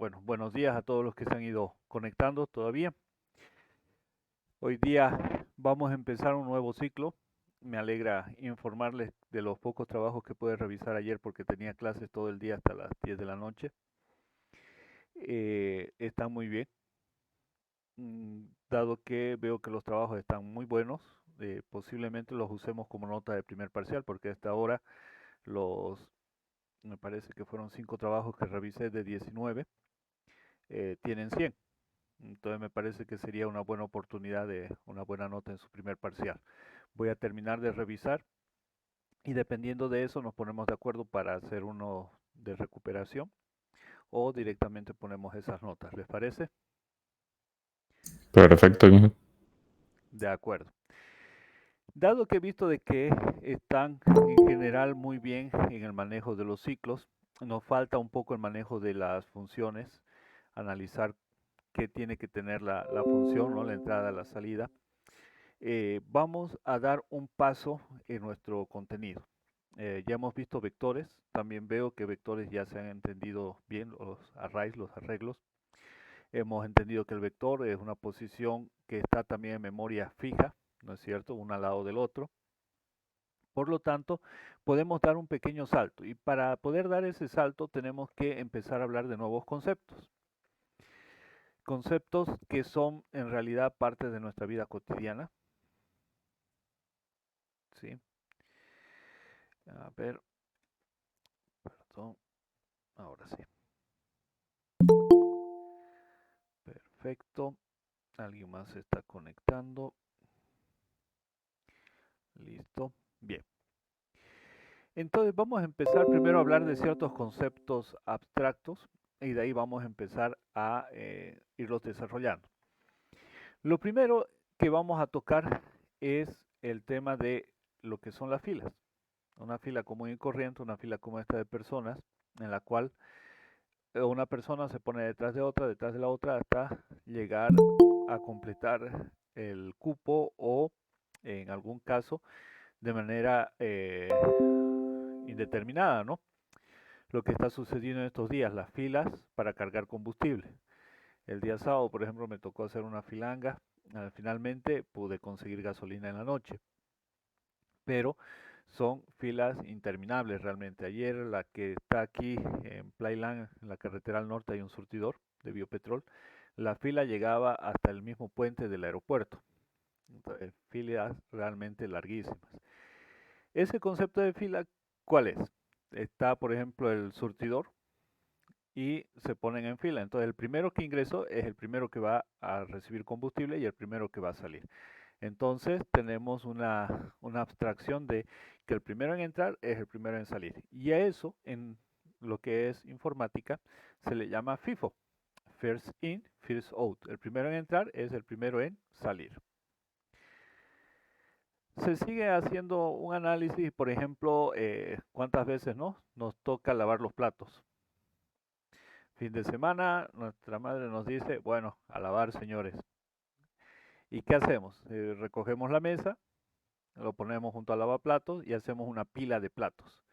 Bueno, buenos días a todos los que se han ido conectando todavía. Hoy día vamos a empezar un nuevo ciclo. Me alegra informarles de los pocos trabajos que pude revisar ayer porque tenía clases todo el día hasta las 10 de la noche. Están muy bien, dado que veo que los trabajos están muy buenos. Posiblemente los usemos como nota de primer parcial porque hasta ahora los, me parece que fueron 5 trabajos que revisé de 19, tienen 100. Entonces me parece que sería una buena oportunidad de una buena nota en su primer parcial. Voy a terminar de revisar y dependiendo de eso nos ponemos de acuerdo para hacer uno de recuperación o directamente ponemos esas notas. ¿Les parece? Perfecto, mijo. De acuerdo. Dado que he visto de que están en general muy bien en el manejo de los ciclos, nos falta un poco el manejo de las funciones, analizar qué tiene que tener la función, ¿no? La entrada, la salida. Vamos a dar un paso en nuestro contenido. Ya hemos visto vectores, también veo que vectores ya se han entendido bien, los arrays, los arreglos. Hemos entendido que el vector es una posición que está también en memoria fija, ¿no es cierto? Uno al lado del otro. Por lo tanto, podemos dar un pequeño salto y para poder dar ese salto tenemos que empezar a hablar de nuevos conceptos. Conceptos que son en realidad parte de nuestra vida cotidiana, ¿sí? A ver, perdón, ahora sí. Perfecto. Alguien más se está conectando. Listo. Bien. Entonces vamos a empezar primero a hablar de ciertos conceptos abstractos y de ahí vamos a empezar a irlos desarrollando. Lo primero que vamos a tocar es el tema de lo que son las filas. Una fila común y corriente, una fila como esta de personas, en la cual una persona se pone detrás de la otra, hasta llegar a completar el cupo o, en algún caso, de manera indeterminada, ¿no? Lo que está sucediendo en estos días, las filas para cargar combustible. El día sábado, por ejemplo, me tocó hacer una filanga. Finalmente pude conseguir gasolina en la noche, pero son filas interminables realmente. Ayer la que está aquí en Playland, en la carretera al norte, hay un surtidor de biopetrol. La fila llegaba hasta el mismo puente del aeropuerto. Entonces, filas realmente larguísimas. Ese concepto de fila, ¿cuál es? Está, por ejemplo, el surtidor y se ponen en fila. Entonces, el primero que ingresó es el primero que va a recibir combustible y el primero que va a salir. Entonces, tenemos una abstracción de que el primero en entrar es el primero en salir. Y a eso, en lo que es informática, se le llama FIFO. First in, first out. El primero en entrar es el primero en salir. Se sigue haciendo un análisis, por ejemplo, cuántas veces nos toca lavar los platos. Fin de semana, nuestra madre nos dice, bueno, a lavar, señores. ¿Y qué hacemos? Recogemos la mesa, lo ponemos junto al lavaplatos y hacemos una pila de platos.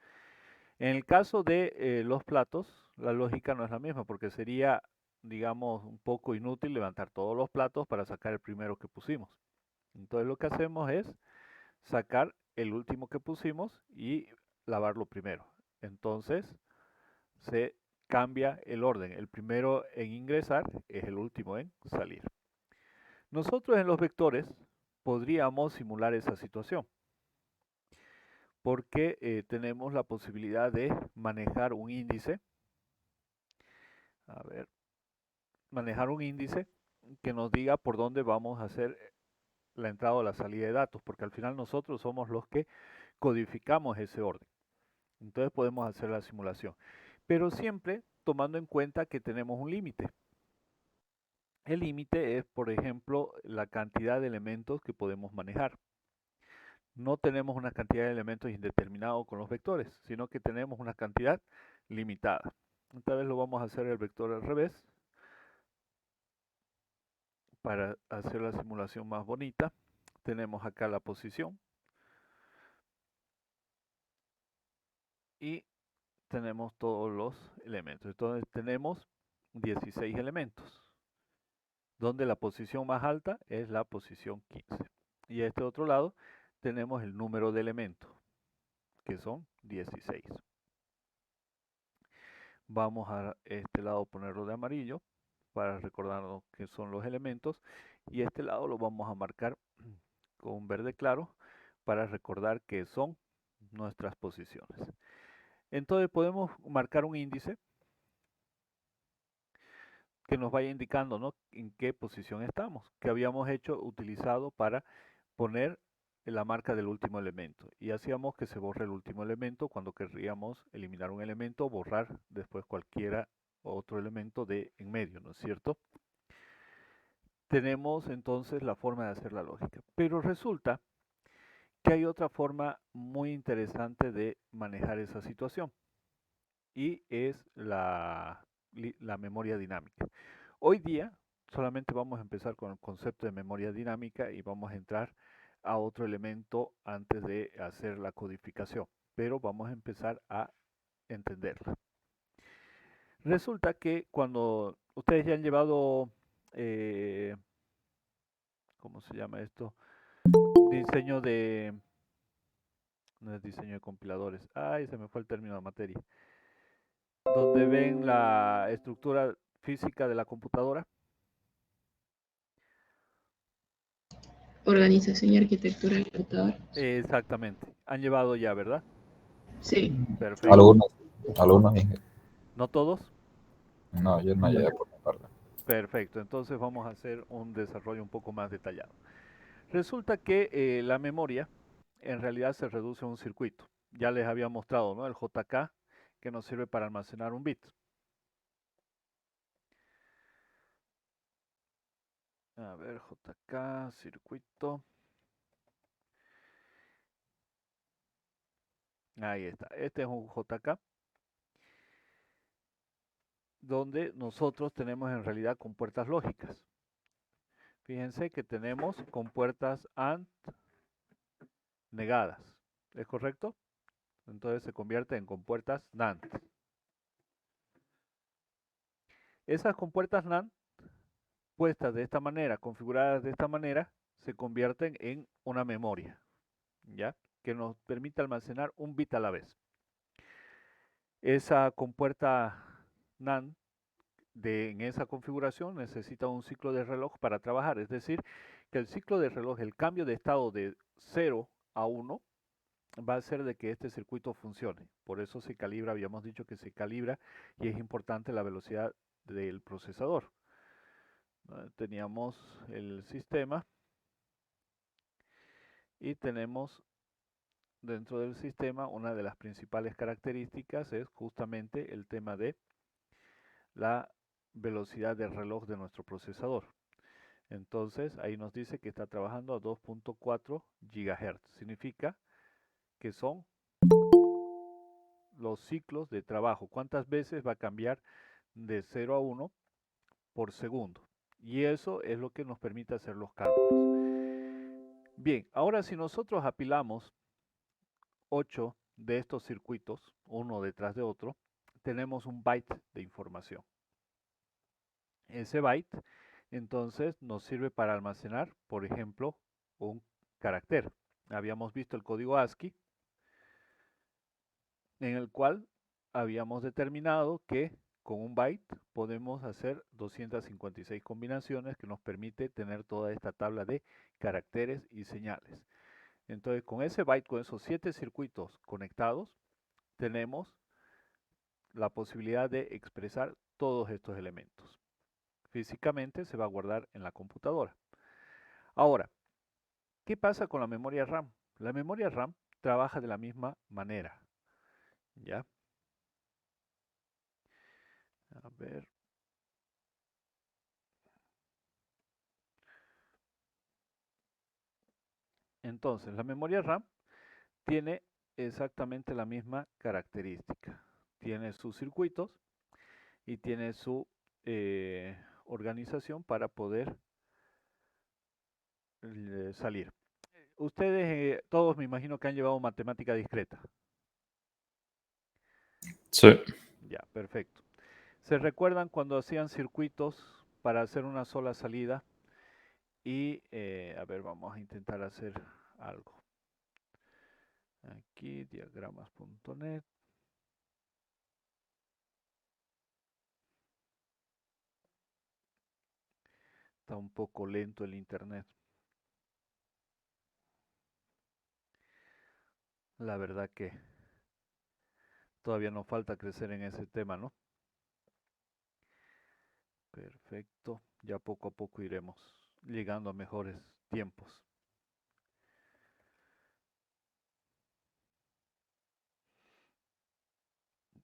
En el caso de los platos, la lógica no es la misma porque sería, digamos, un poco inútil levantar todos los platos para sacar el primero que pusimos. Entonces lo que hacemos es sacar el último que pusimos y lavarlo primero. Entonces se cambia el orden. El primero en ingresar es el último en salir. Nosotros en los vectores podríamos simular esa situación porque tenemos la posibilidad de manejar un índice. A ver, manejar un índice que nos diga por dónde vamos a hacer la entrada o la salida de datos, porque al final nosotros somos los que codificamos ese orden. Entonces podemos hacer la simulación, pero siempre tomando en cuenta que tenemos un límite. El límite es, por ejemplo, la cantidad de elementos que podemos manejar. No tenemos una cantidad de elementos indeterminado con los vectores, sino que tenemos una cantidad limitada. Esta vez lo vamos a hacer el vector al revés para hacer la simulación más bonita. Tenemos acá la posición y tenemos todos los elementos. Entonces tenemos 16 elementos, donde la posición más alta es la posición 15. Y a este otro lado tenemos el número de elementos, que son 16. Vamos a este lado ponerlo de amarillo para recordarnos que son los elementos, y este lado lo vamos a marcar con verde claro para recordar que son nuestras posiciones. Entonces podemos marcar un índice que nos vaya indicando, ¿no?, en qué posición estamos, que habíamos utilizado para poner la marca del último elemento. Y hacíamos que se borre el último elemento cuando querríamos eliminar un elemento, borrar después cualquiera otro elemento de en medio, ¿no es cierto? Tenemos entonces la forma de hacer la lógica. Pero resulta que hay otra forma muy interesante de manejar esa situación, y es la memoria dinámica. Hoy día solamente vamos a empezar con el concepto de memoria dinámica y vamos a entrar a otro elemento antes de hacer la codificación, pero vamos a empezar a entenderla. Resulta que cuando ustedes ya han llevado, ¿cómo se llama esto? Diseño de, no es diseño de compiladores, ay, se me fue el término de materia, donde ven la estructura física de la computadora. Organización y arquitectura del computador. Exactamente, han llevado ya, ¿verdad? Sí. Perfecto. Algunos, ¿No todos? no, yo no llegué por mi parte. Perfecto, entonces vamos a hacer un desarrollo un poco más detallado. Resulta que la memoria en realidad se reduce a un circuito. Ya les había mostrado, ¿no?, el JK, que nos sirve para almacenar un bit. A ver, JK, circuito. Ahí está. Este es un JK, donde nosotros tenemos en realidad compuertas lógicas. Fíjense que tenemos compuertas AND negadas. ¿Es correcto? Entonces se convierte en compuertas NAND. Esas compuertas NAND, puestas de esta manera, configuradas de esta manera, se convierten en una memoria, ¿ya?, que nos permite almacenar un bit a la vez. Esa compuerta NAND en esa configuración necesita un ciclo de reloj para trabajar, es decir, que el ciclo de reloj, el cambio de estado de 0 a 1, va a hacer de que este circuito funcione. Por eso se calibra, habíamos dicho que se calibra, y es importante la velocidad del procesador. Teníamos el sistema y tenemos dentro del sistema una de las principales características es justamente el tema de la velocidad del reloj de nuestro procesador. Entonces ahí nos dice que está trabajando a 2.4 GHz. Significa que son los ciclos de trabajo. ¿Cuántas veces va a cambiar de 0 a 1 por segundo? Y eso es lo que nos permite hacer los cálculos. Bien, ahora si nosotros apilamos 8 de estos circuitos, uno detrás de otro, tenemos un byte de información. Ese byte entonces nos sirve para almacenar, por ejemplo, un carácter. Habíamos visto el código ASCII, en el cual habíamos determinado que con un byte podemos hacer 256 combinaciones, que nos permite tener toda esta tabla de caracteres y señales. Entonces, con ese byte, con esos 7 circuitos conectados, tenemos la posibilidad de expresar todos estos elementos. Físicamente se va a guardar en la computadora. Ahora, ¿qué pasa con la memoria RAM? La memoria RAM trabaja de la misma manera, ¿ya? A ver. Entonces, la memoria RAM tiene exactamente la misma característica. Tiene sus circuitos y tiene su organización para poder salir. Ustedes todos me imagino que han llevado matemática discreta. Sí. Ya, perfecto. ¿Se recuerdan cuando hacían circuitos para hacer una sola salida? Y, a ver, vamos a intentar hacer algo. Aquí, diagramas.net. Está un poco lento el internet. La verdad que todavía nos falta crecer en ese tema, ¿no? Perfecto. Ya poco a poco iremos llegando a mejores tiempos.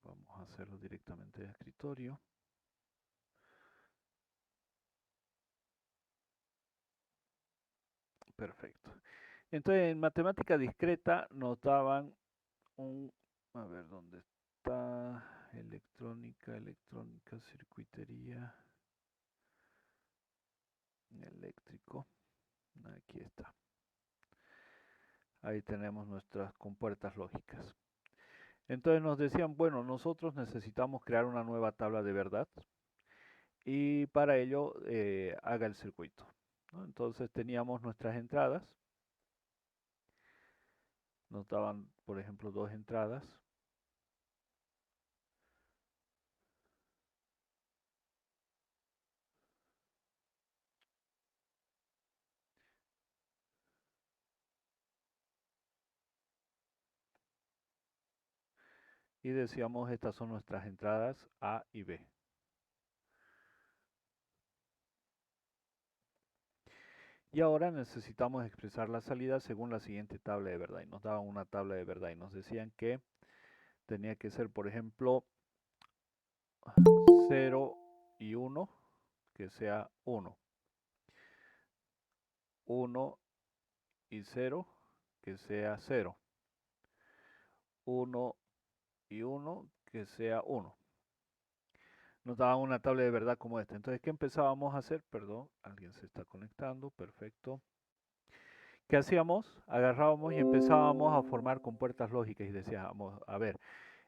Vamos a hacerlo directamente de escritorio. Perfecto. Entonces, en matemática discreta nos daban a ver, ¿dónde está? Electrónica, circuitería, eléctrico. Aquí está. Ahí tenemos nuestras compuertas lógicas. Entonces nos decían, bueno, nosotros necesitamos crear una nueva tabla de verdad y para ello haga el circuito, ¿no? Entonces teníamos nuestras entradas. Nos daban, por ejemplo, 2 entradas. Y decíamos, estas son nuestras entradas A y B. Y ahora necesitamos expresar la salida según la siguiente tabla de verdad. Y nos daban una tabla de verdad y nos decían que tenía que ser, por ejemplo, 0 y 1, que sea 1. 1 y 0, que sea 0. 1 y 1, que sea 1. Nos daban una tabla de verdad como esta. Entonces, ¿qué empezábamos a hacer? Perdón, alguien se está conectando, perfecto. ¿Qué hacíamos? Agarrábamos y empezábamos a formar compuertas lógicas y decíamos, a ver,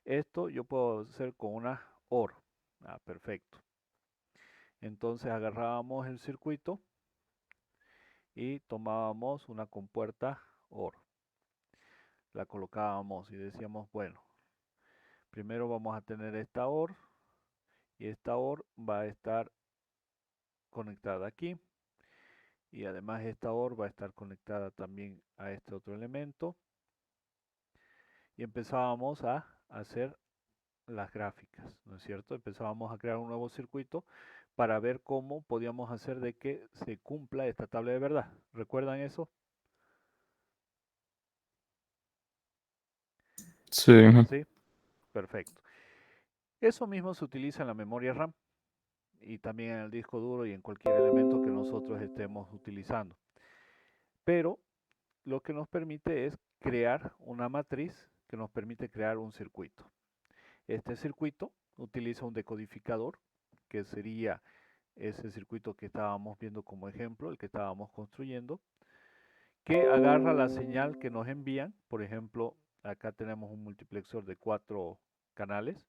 esto yo puedo hacer con una OR. Ah, perfecto. Entonces agarrábamos el circuito y tomábamos una compuerta OR. La colocábamos y decíamos, bueno, primero vamos a tener esta OR y esta OR va a estar conectada aquí. Y además esta OR va a estar conectada también a este otro elemento. Y empezábamos a hacer las gráficas, ¿no es cierto? Empezábamos a crear un nuevo circuito para ver cómo podíamos hacer de que se cumpla esta tabla de verdad. ¿Recuerdan eso? Sí. Sí, perfecto. Eso mismo se utiliza en la memoria RAM y también en el disco duro y en cualquier elemento que nosotros estemos utilizando. Pero lo que nos permite es crear una matriz que nos permite crear un circuito. Este circuito utiliza un decodificador, que sería ese circuito que estábamos viendo como ejemplo, el que estábamos construyendo, que agarra la señal que nos envían. Por ejemplo, acá tenemos un multiplexor de 4 canales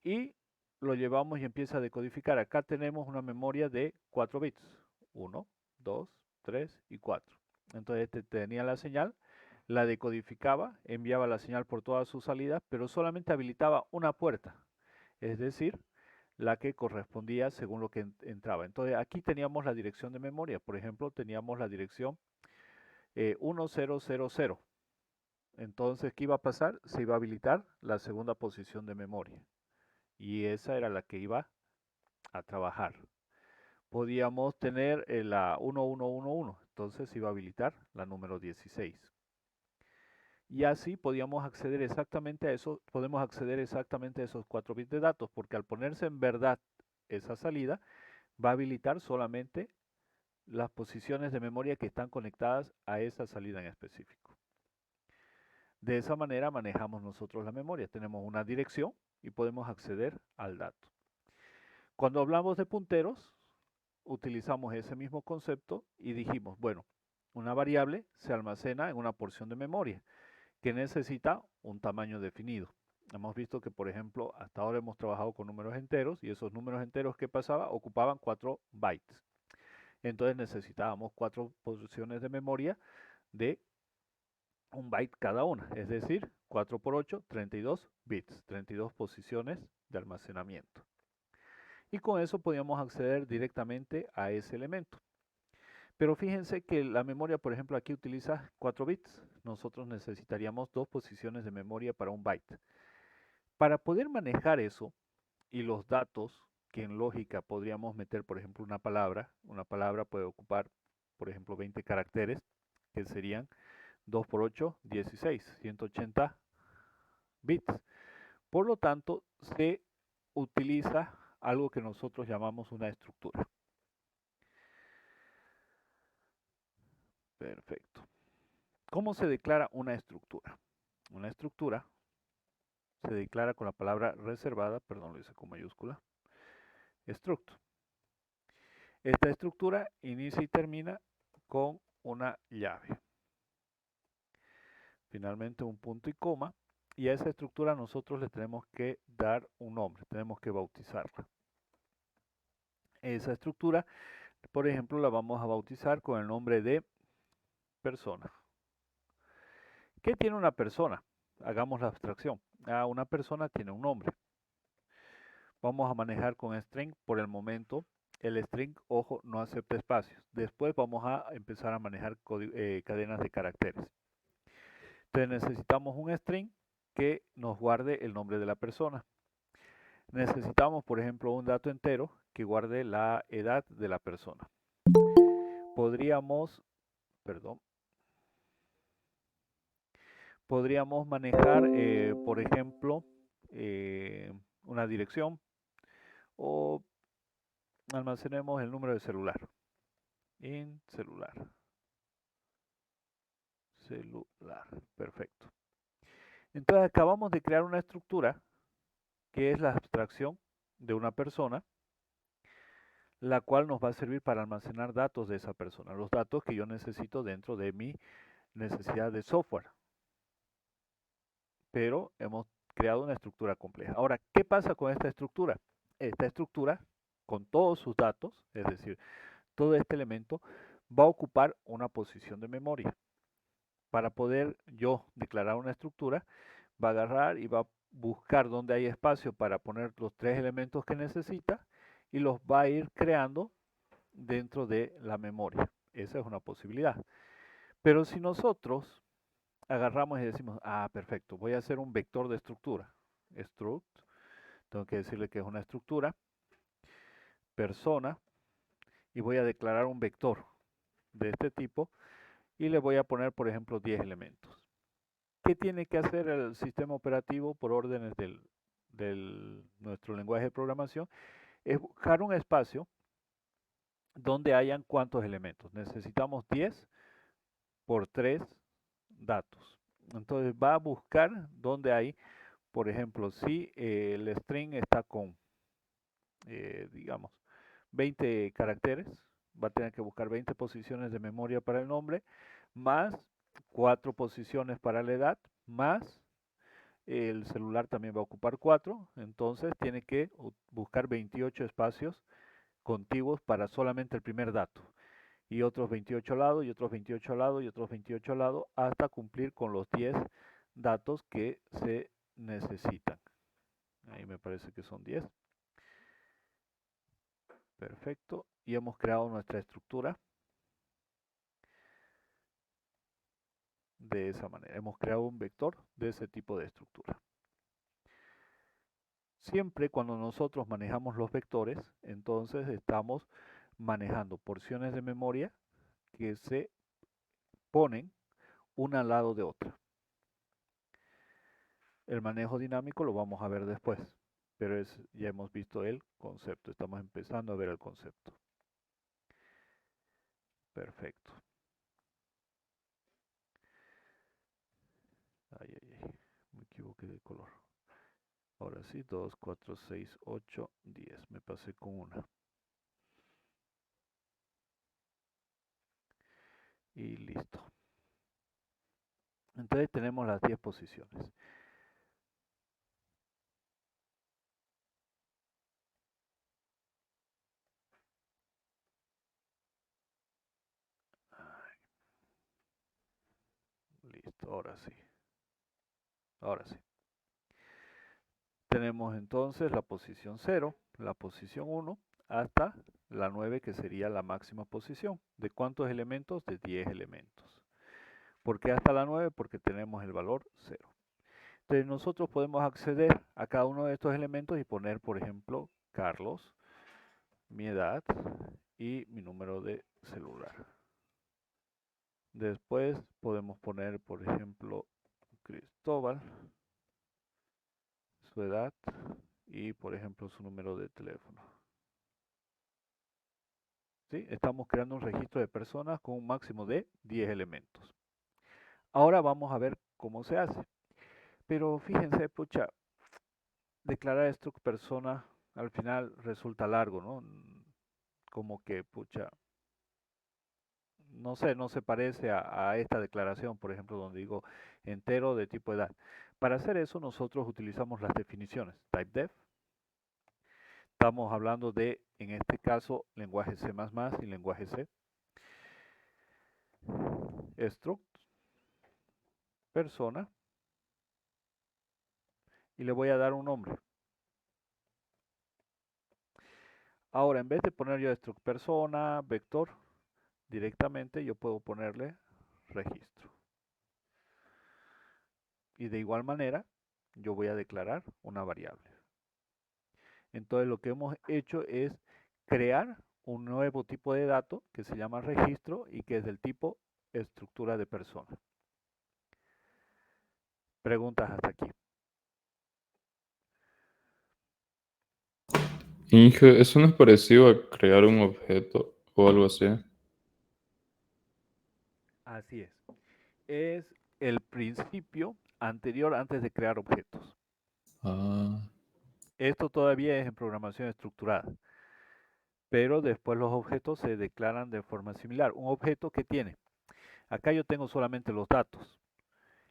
y lo llevamos y empieza a decodificar. Acá tenemos una memoria de 4 bits, 1, 2, 3 y 4. Entonces este tenía la señal, la decodificaba, enviaba la señal por todas sus salidas, pero solamente habilitaba una puerta, es decir, la que correspondía según lo que entraba. Entonces aquí teníamos la dirección de memoria, por ejemplo, teníamos la dirección 1000. Entonces, ¿qué iba a pasar? Se iba a habilitar la segunda posición de memoria y esa era la que iba a trabajar. Podíamos tener la 1111, entonces se iba a habilitar la número 16. Y así podíamos acceder exactamente a eso, podemos acceder exactamente a esos 4 bits de datos, porque al ponerse en verdad esa salida, va a habilitar solamente las posiciones de memoria que están conectadas a esa salida en específico. De esa manera manejamos nosotros la memoria. Tenemos una dirección y podemos acceder al dato. Cuando hablamos de punteros, utilizamos ese mismo concepto y dijimos, bueno, una variable se almacena en una porción de memoria que necesita un tamaño definido. Hemos visto que, por ejemplo, hasta ahora hemos trabajado con números enteros y esos números enteros que pasaba ocupaban 4 bytes. Entonces necesitábamos 4 posiciones de memoria de 1 byte cada una, es decir, 4 por 8, 32 bits, 32 posiciones de almacenamiento. Y con eso podíamos acceder directamente a ese elemento. Pero fíjense que la memoria, por ejemplo, aquí utiliza 4 bits. Nosotros necesitaríamos 2 posiciones de memoria para 1 byte. Para poder manejar eso y los datos que en lógica podríamos meter, por ejemplo, una palabra puede ocupar, por ejemplo, 20 caracteres, que serían 2 por 8, 16, 180 bits. Por lo tanto, se utiliza algo que nosotros llamamos una estructura. Perfecto. ¿Cómo se declara una estructura? Una estructura se declara con la palabra reservada, perdón, lo hice con mayúscula, struct. Esta estructura inicia y termina con una llave. Finalmente un punto y coma, y a esa estructura nosotros le tenemos que dar un nombre, tenemos que bautizarla. Esa estructura, por ejemplo, la vamos a bautizar con el nombre de persona. ¿Qué tiene una persona? Hagamos la abstracción. Una persona tiene un nombre. Vamos a manejar con string por el momento. El string, ojo, no acepta espacios. Después vamos a empezar a manejar cadenas de caracteres. Entonces necesitamos un string que nos guarde el nombre de la persona. Necesitamos, por ejemplo, un dato entero que guarde la edad de la persona. Podríamos manejar, por ejemplo, una dirección o almacenemos el número de celular. Celular, perfecto. Entonces acabamos de crear una estructura que es la abstracción de una persona, la cual nos va a servir para almacenar datos de esa persona, los datos que yo necesito dentro de mi necesidad de software. Pero hemos creado una estructura compleja. Ahora, ¿qué pasa con esta estructura? Esta estructura, con todos sus datos, es decir, todo este elemento, va a ocupar una posición de memoria. Para poder yo declarar una estructura, va a agarrar y va a buscar donde hay espacio para poner los 3 elementos que necesita y los va a ir creando dentro de la memoria. Esa es una posibilidad. Pero si nosotros agarramos y decimos, perfecto, voy a hacer un vector de estructura. Struct, tengo que decirle que es una estructura, persona, y voy a declarar un vector de este tipo y le voy a poner, por ejemplo, 10 elementos. ¿Qué tiene que hacer el sistema operativo por órdenes de nuestro lenguaje de programación? Es buscar un espacio donde hayan cuántos elementos. Necesitamos 10 por 3 datos. Entonces va a buscar donde hay, por ejemplo, si el string está con, digamos, 20 caracteres, va a tener que buscar 20 posiciones de memoria para el nombre, más 4 posiciones para la edad, más el celular también va a ocupar 4, entonces tiene que buscar 28 espacios contiguos para solamente el primer dato, y otros 28 al lado, y otros 28 al lado, y otros 28 al lado, hasta cumplir con los 10 datos que se necesitan. Ahí me parece que son 10. Perfecto. Y hemos creado nuestra estructura de esa manera. Hemos creado un vector de ese tipo de estructura. Siempre cuando nosotros manejamos los vectores, entonces estamos manejando porciones de memoria que se ponen una al lado de otra. El manejo dinámico lo vamos a ver después, pero ya hemos visto el concepto, estamos empezando a ver el concepto. Perfecto. Me equivoqué de color. Ahora sí, 2, 4, 6, 8, 10. Me pasé con una. Y listo. Entonces tenemos las 10 posiciones. ahora sí. Ahora sí. Tenemos entonces la posición 0, la posición 1, hasta la 9, que sería la máxima posición. ¿De cuántos elementos? De 10 elementos. ¿Por qué hasta la 9? Porque tenemos el valor 0. Entonces nosotros podemos acceder a cada uno de estos elementos y poner, por ejemplo, Carlos, mi edad y mi número de celular. Después podemos poner, por ejemplo, Cristóbal, su edad y, por ejemplo, su número de teléfono. ¿Sí? Estamos creando un registro de personas con un máximo de 10 elementos. Ahora vamos a ver cómo se hace. Pero fíjense, pucha, declarar struct persona al final resulta largo, ¿no? Como que, pucha, no sé, no se parece a esta declaración, por ejemplo, donde digo entero de tipo edad. Para hacer eso nosotros utilizamos las definiciones. Typedef. Estamos hablando de, en este caso, lenguaje C++ y lenguaje C. Struct persona. Y le voy a dar un nombre. Ahora, en vez de poner yo struct persona, vector, directamente yo puedo ponerle registro. Y de igual manera, yo voy a declarar una variable. Entonces, lo que hemos hecho es crear un nuevo tipo de dato que se llama registro y que es del tipo estructura de persona. Preguntas hasta aquí. Inge, ¿eso no es parecido a crear un objeto o algo así? Así es. Es el principio anterior antes de crear objetos. Ah, Esto todavía es en programación estructurada, pero después los objetos se declaran de forma similar. Un objeto que tiene, acá yo tengo solamente los datos.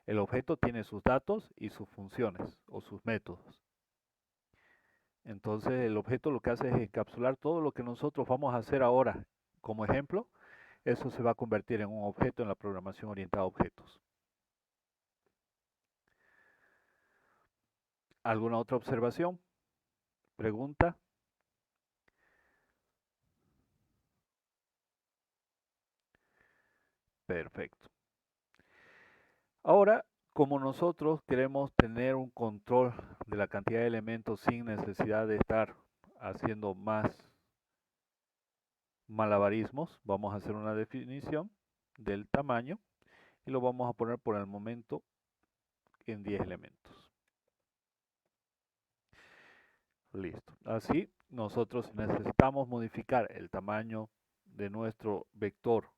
El objeto tiene sus datos y sus funciones o sus métodos. Entonces el objeto lo que hace es encapsular todo lo que nosotros vamos a hacer ahora. Como ejemplo, eso se va a convertir en un objeto en la programación orientada a objetos. ¿Alguna otra observación? ¿Pregunta? Perfecto. Ahora, como nosotros queremos tener un control de la cantidad de elementos sin necesidad de estar haciendo más malabarismos, vamos a hacer una definición del tamaño y lo vamos a poner por el momento en 10 elementos. Listo. Así, nosotros necesitamos modificar el tamaño de nuestro vector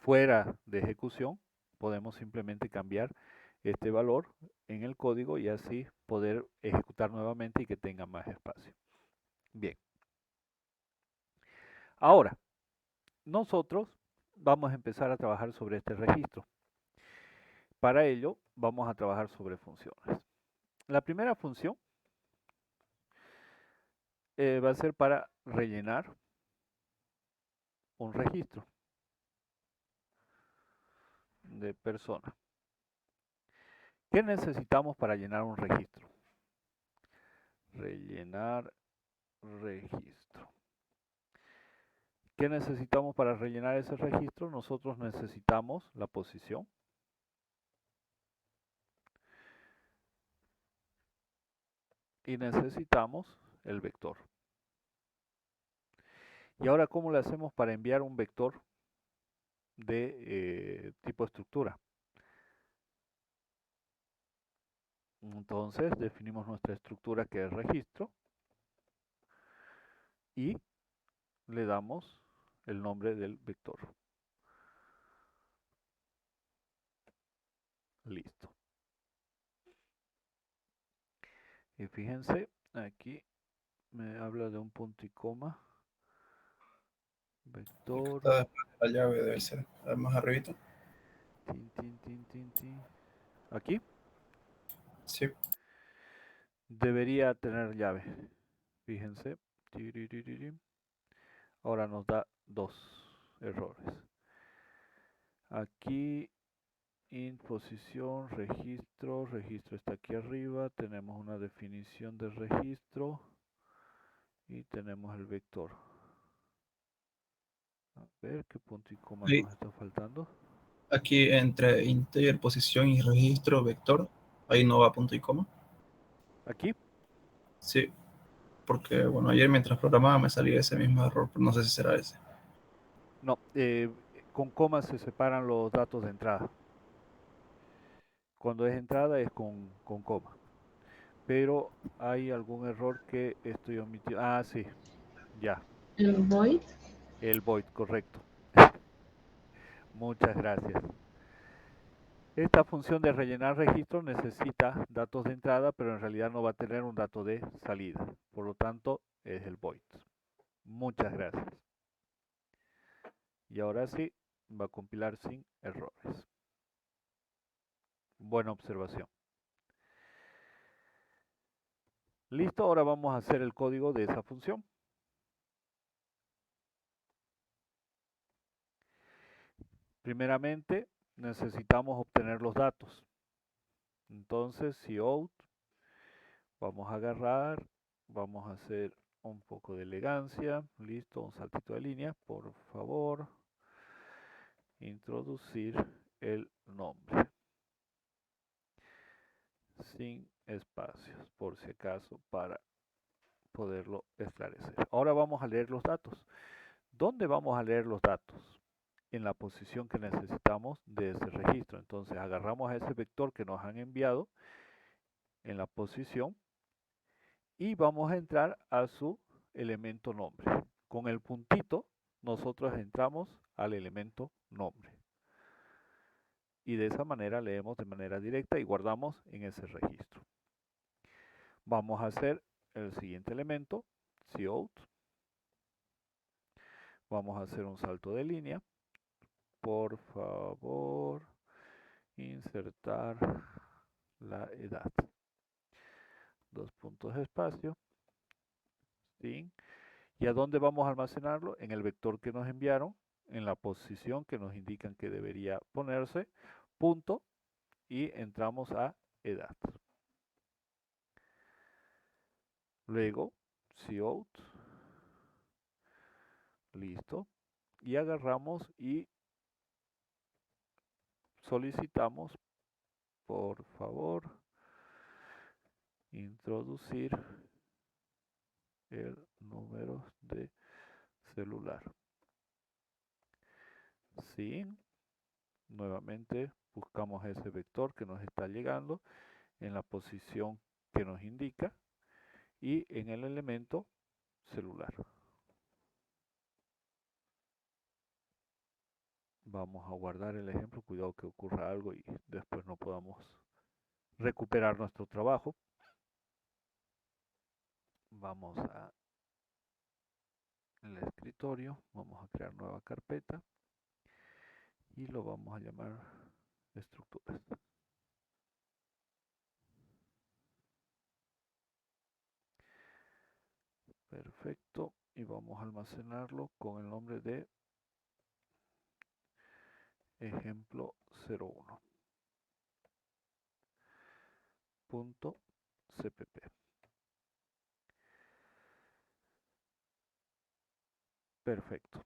fuera de ejecución, podemos simplemente cambiar este valor en el código y así poder ejecutar nuevamente y que tenga más espacio. Bien. Ahora, nosotros vamos a empezar a trabajar sobre este registro. Para ello, vamos a trabajar sobre funciones. La primera función va a ser para rellenar un registro de persona. ¿Qué necesitamos para llenar un registro? Rellenar registro. ¿Qué necesitamos para rellenar ese registro? Nosotros necesitamos la posición. Y necesitamos el vector. Y ahora, ¿cómo le hacemos para enviar un vector de tipo estructura? Entonces, definimos nuestra estructura que es registro y le damos el nombre del vector. Listo. Y fíjense, aquí me habla de un punto y coma. Vector. Está después de la llave, debe ser. Más arribita. Tin, tin, tin, tin, tin. Aquí Sí. debería tener llave. Fíjense. Tiririririm. Ahora nos da dos errores. Aquí int posición, registro está aquí arriba, tenemos una definición de registro y tenemos el vector. A ver qué punto y coma Ahí. nos está faltando. Aquí entre integer, posición y registro vector, ahí no va punto y coma. Aquí, Sí, porque bueno, ayer mientras programaba me salía ese mismo error, pero no sé si será ese. no, con coma se separan los datos de entrada. Cuando es entrada es con coma. Pero hay algún error que estoy omitiendo. Ah, sí, ya, El void. el void, correcto. Muchas gracias. Esta función de rellenar registro necesita datos de entrada, pero en realidad no va a tener un dato de salida. Por lo tanto, es el void. Muchas gracias. Y ahora sí, va a compilar sin errores. Buena observación. Listo, ahora vamos a hacer el código de esa función. Primeramente, necesitamos obtener los datos. Entonces, cout, vamos a agarrar, vamos a hacer un poco de elegancia. Listo, un saltito de línea, por favor. Introducir el nombre. Sin espacios, por si acaso, para poderlo esclarecer. Ahora vamos a leer los datos. ¿Dónde vamos a leer los datos? En la posición que necesitamos de ese registro. Entonces agarramos a ese vector que nos han enviado en la posición y vamos a entrar a su elemento nombre. Con el puntito nosotros entramos al elemento nombre. Y de esa manera leemos de manera directa y guardamos en ese registro. Vamos a hacer el siguiente elemento, cout. Vamos a hacer un salto de línea. Por favor, insertar la edad. Dos puntos espacio. ¿Sí? ¿Y a dónde vamos a almacenarlo? En el vector que nos enviaron, en la posición que nos indican que debería ponerse, punto, y entramos a edad. Luego, cout, listo, y agarramos y solicitamos, por favor, introducir el número de celular. Sí, nuevamente buscamos ese vector que nos está llegando en la posición que nos indica y en el elemento celular. Vamos a guardar el ejemplo, cuidado que ocurra algo y después no podamos recuperar nuestro trabajo. Vamos a el escritorio, vamos a crear nueva carpeta y lo vamos a llamar estructuras. Perfecto, y vamos a almacenarlo con el nombre de ejemplo 01. .cpp. Perfecto.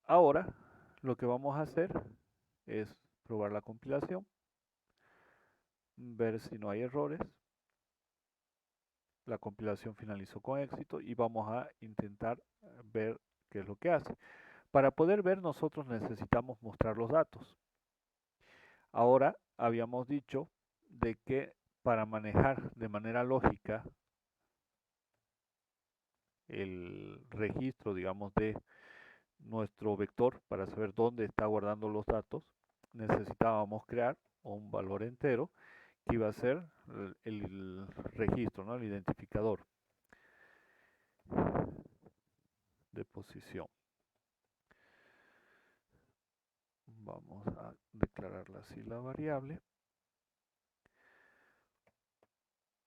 Ahora lo que vamos a hacer es probar la compilación, ver si no hay errores. La compilación finalizó con éxito y vamos a intentar ver qué es lo que hace. Para poder ver nosotros necesitamos mostrar los datos. Ahora habíamos dicho de que para manejar de manera lógica el registro, digamos, de nuestro vector para saber dónde está guardando los datos, necesitábamos crear un valor entero que iba a ser el registro, ¿no? El identificador de posición. Vamos a declararla así la variable.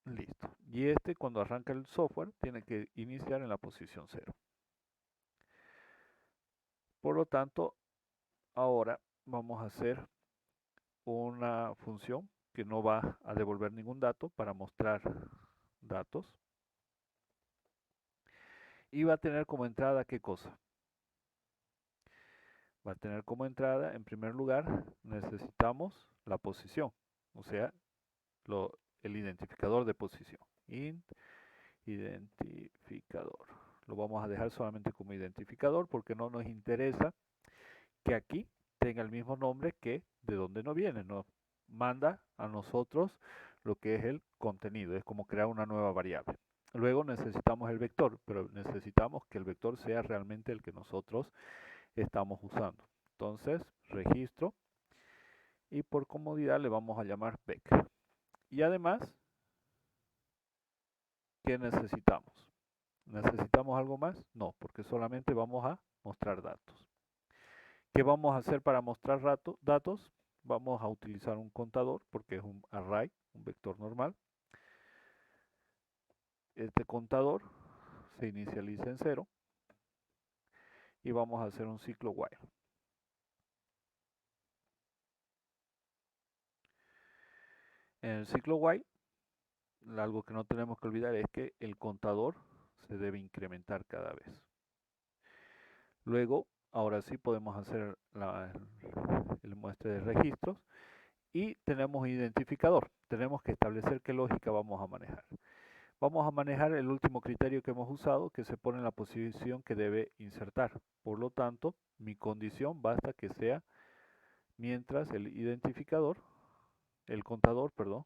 Listo. Y este cuando arranca el software tiene que iniciar en la posición 0. Por lo tanto, ahora vamos a hacer una función que no va a devolver ningún dato para mostrar datos. Y va a tener como entrada, ¿qué cosa? Va a tener como entrada, en primer lugar, necesitamos la posición, o sea, el identificador de posición. Identificador. Lo vamos a dejar solamente como identificador porque no nos interesa que aquí tenga el mismo nombre que de donde no viene. Nos manda a nosotros lo que es el contenido. Es como crear una nueva variable. Luego necesitamos el vector, pero necesitamos que el vector sea realmente el que nosotros estamos usando. Entonces, registro y por comodidad le vamos a llamar vec. Y además, ¿qué necesitamos? ¿Necesitamos algo más? No, porque solamente vamos a mostrar datos. ¿Qué vamos a hacer para mostrar datos? Vamos a utilizar un contador porque es un array, un vector normal. Este contador se inicializa en 0 y vamos a hacer un ciclo while. En el ciclo while, algo que no tenemos que olvidar es que el contador se debe incrementar cada vez. Luego, ahora sí podemos hacer el muestre de registros y tenemos identificador. Tenemos que establecer qué lógica vamos a manejar. Vamos a manejar el último criterio que hemos usado, que se pone en la posición que debe insertar. Por lo tanto, mi condición basta que sea mientras el contador, perdón,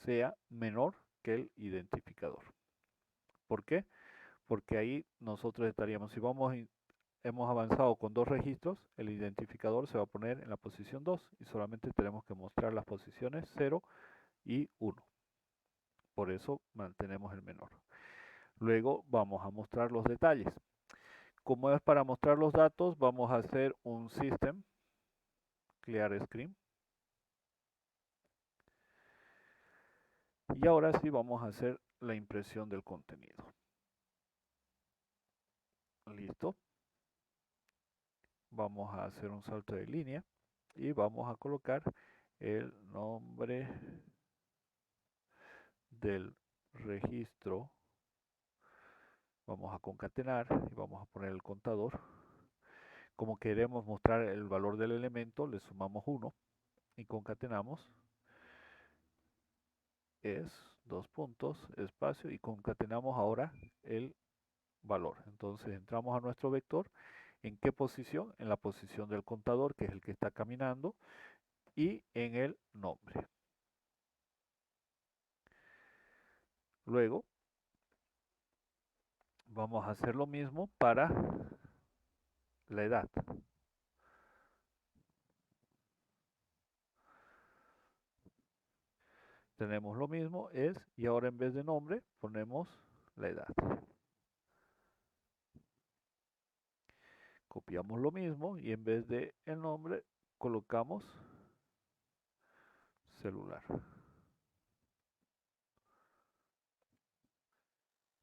sea menor que el identificador. ¿Por qué? Porque ahí nosotros estaríamos, si hemos avanzado con 2 registros, el identificador se va a poner en la posición 2 y solamente tenemos que mostrar las posiciones 0 y 1. Por eso mantenemos el menor. Luego vamos a mostrar los detalles. Como es para mostrar los datos, vamos a hacer un system clear screen. Y ahora sí vamos a hacer la impresión del contenido. Listo. Vamos a hacer un salto de línea y vamos a colocar el nombre del registro. Vamos a concatenar y vamos a poner el contador. Como queremos mostrar el valor del elemento, le sumamos 1 y concatenamos. Es 2 puntos, espacio, y concatenamos ahora el valor. Entonces entramos a nuestro vector. ¿En qué posición? En la posición del contador, que es el que está caminando, y en el nombre. Luego vamos a hacer lo mismo para la edad. Tenemos lo mismo, y ahora en vez de nombre ponemos la edad. Copiamos lo mismo y en vez de el nombre colocamos celular.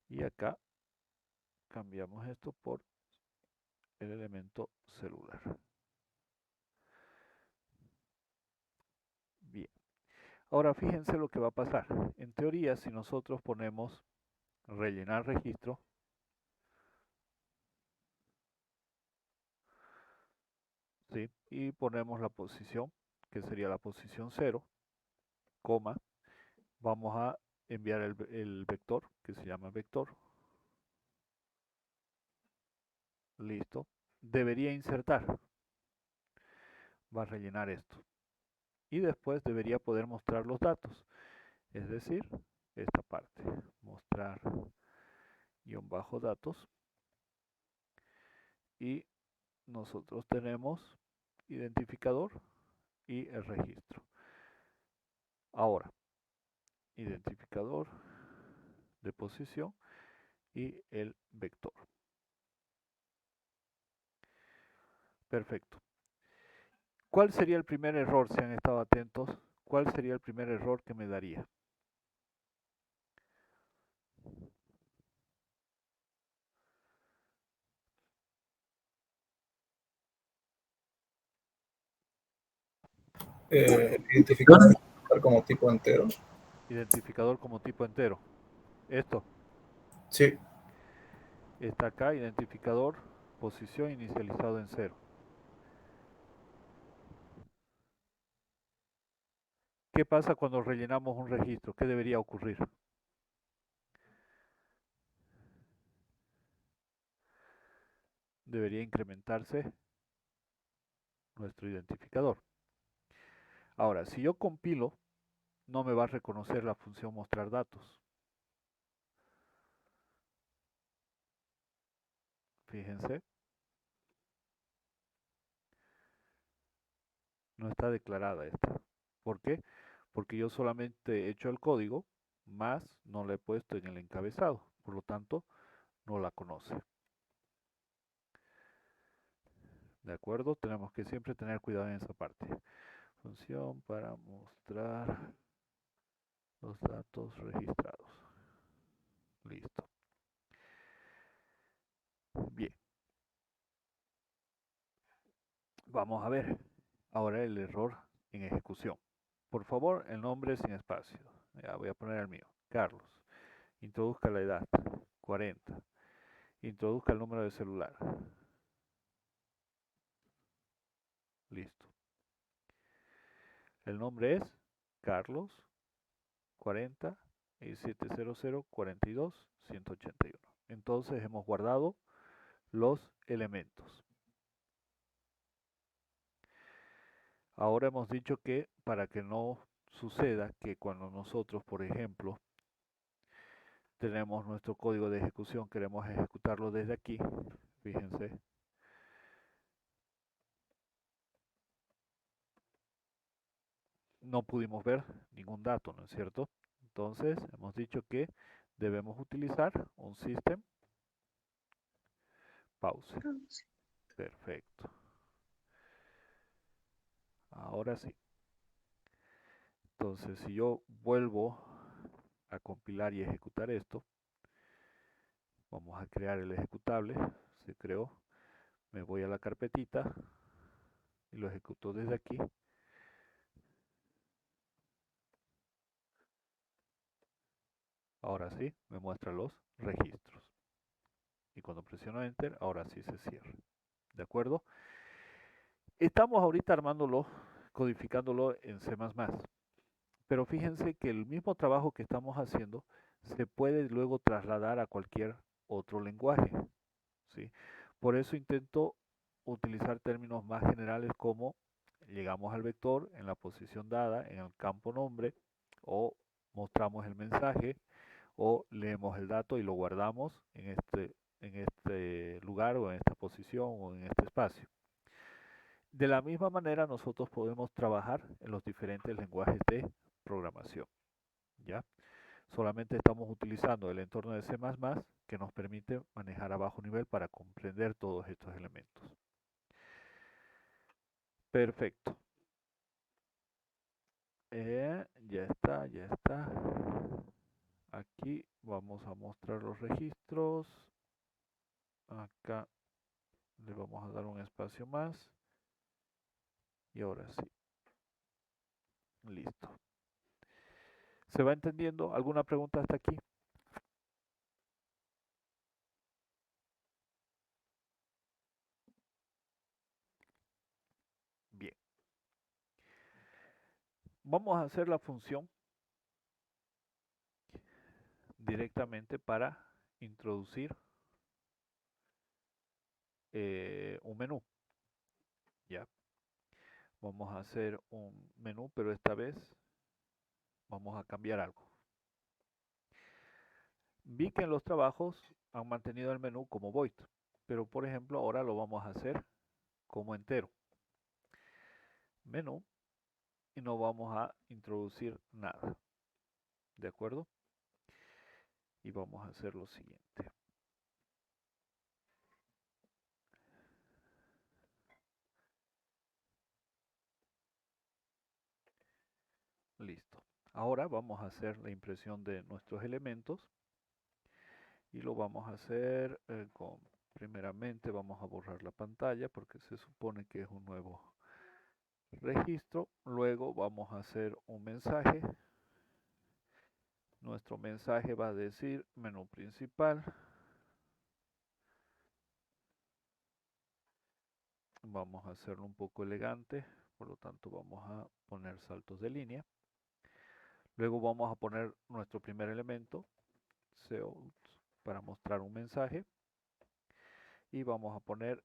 Y acá cambiamos esto por el elemento celular. Bien. Ahora fíjense lo que va a pasar. En teoría, si nosotros ponemos rellenar registro, ¿sí? Y ponemos la posición, que sería la posición 0, coma, vamos a enviar el vector, que se llama vector. Listo. Debería insertar. Va a rellenar esto. Y después debería poder mostrar los datos. Es decir, esta parte. Mostrar guión bajo datos. Y nosotros tenemos identificador y el registro. Ahora, identificador de posición y el vector. Perfecto. ¿Cuál sería el primer error, si han estado atentos? ¿Cuál sería el primer error que me daría? Identificador como tipo entero. Identificador como tipo entero. Esto Sí, está acá, identificador, posición inicializado en 0. ¿Qué pasa cuando rellenamos un registro? ¿Qué debería ocurrir? Debería incrementarse nuestro identificador. Ahora, si yo compilo, no me va a reconocer la función mostrar datos. Fíjense, no está declarada esta. ¿Por qué? Porque yo solamente he hecho el código, más no la he puesto en el encabezado. Por lo tanto, no la conoce. ¿De acuerdo? Tenemos que siempre tener cuidado en esa parte. Función para mostrar los datos registrados. Listo. Bien. Vamos a ver ahora el error en ejecución. Por favor, el nombre sin espacio. Ya voy a poner el mío. Carlos. Introduzca la edad. 40. Introduzca el número de celular. Listo. El nombre es Carlos 40 y 700 42 181. Entonces hemos guardado los elementos. Ahora hemos dicho que para que no suceda que cuando nosotros, por ejemplo, tenemos nuestro código de ejecución, queremos ejecutarlo desde aquí, fíjense, no pudimos ver ningún dato, ¿no es cierto? Entonces hemos dicho que debemos utilizar un system pause. Perfecto. Ahora sí. Entonces, si yo vuelvo a compilar y ejecutar esto, vamos a crear el ejecutable. Se creó. Me voy a la carpetita y lo ejecuto desde aquí. Ahora sí, me muestra los registros. Y cuando presiono Enter, ahora sí se cierra. ¿De acuerdo? Estamos ahorita armándolo, codificándolo en C++. Pero fíjense que el mismo trabajo que estamos haciendo se puede luego trasladar a cualquier otro lenguaje, ¿sí? Por eso intento utilizar términos más generales como llegamos al vector en la posición dada en el campo nombre, o mostramos el mensaje, o leemos el dato y lo guardamos en este lugar o en esta posición o en este espacio. De la misma manera nosotros podemos trabajar en los diferentes lenguajes de programación, ¿ya? Solamente estamos utilizando el entorno de C++ que nos permite manejar a bajo nivel para comprender todos estos elementos. Perfecto. Ya está, ya está. Aquí vamos a mostrar los registros. Acá le vamos a dar un espacio más. Y ahora sí. Listo. ¿Se va entendiendo? ¿Alguna pregunta hasta aquí? Bien. Vamos a hacer la función directamente para introducir un menú. Ya. Vamos a hacer un menú, pero esta vez vamos a cambiar algo. Vi que en los trabajos han mantenido el menú como void, pero por ejemplo ahora lo vamos a hacer como entero. Menú, y no vamos a introducir nada. ¿De acuerdo? Y vamos a hacer lo siguiente. Listo. Ahora vamos a hacer la impresión de nuestros elementos y lo vamos a hacer primeramente vamos a borrar la pantalla porque se supone que es un nuevo registro. Luego vamos a hacer un mensaje. Nuestro mensaje va a decir menú principal. Vamos a hacerlo un poco elegante, por lo tanto vamos a poner saltos de línea. Luego vamos a poner nuestro primer elemento, cout, para mostrar un mensaje. Y vamos a poner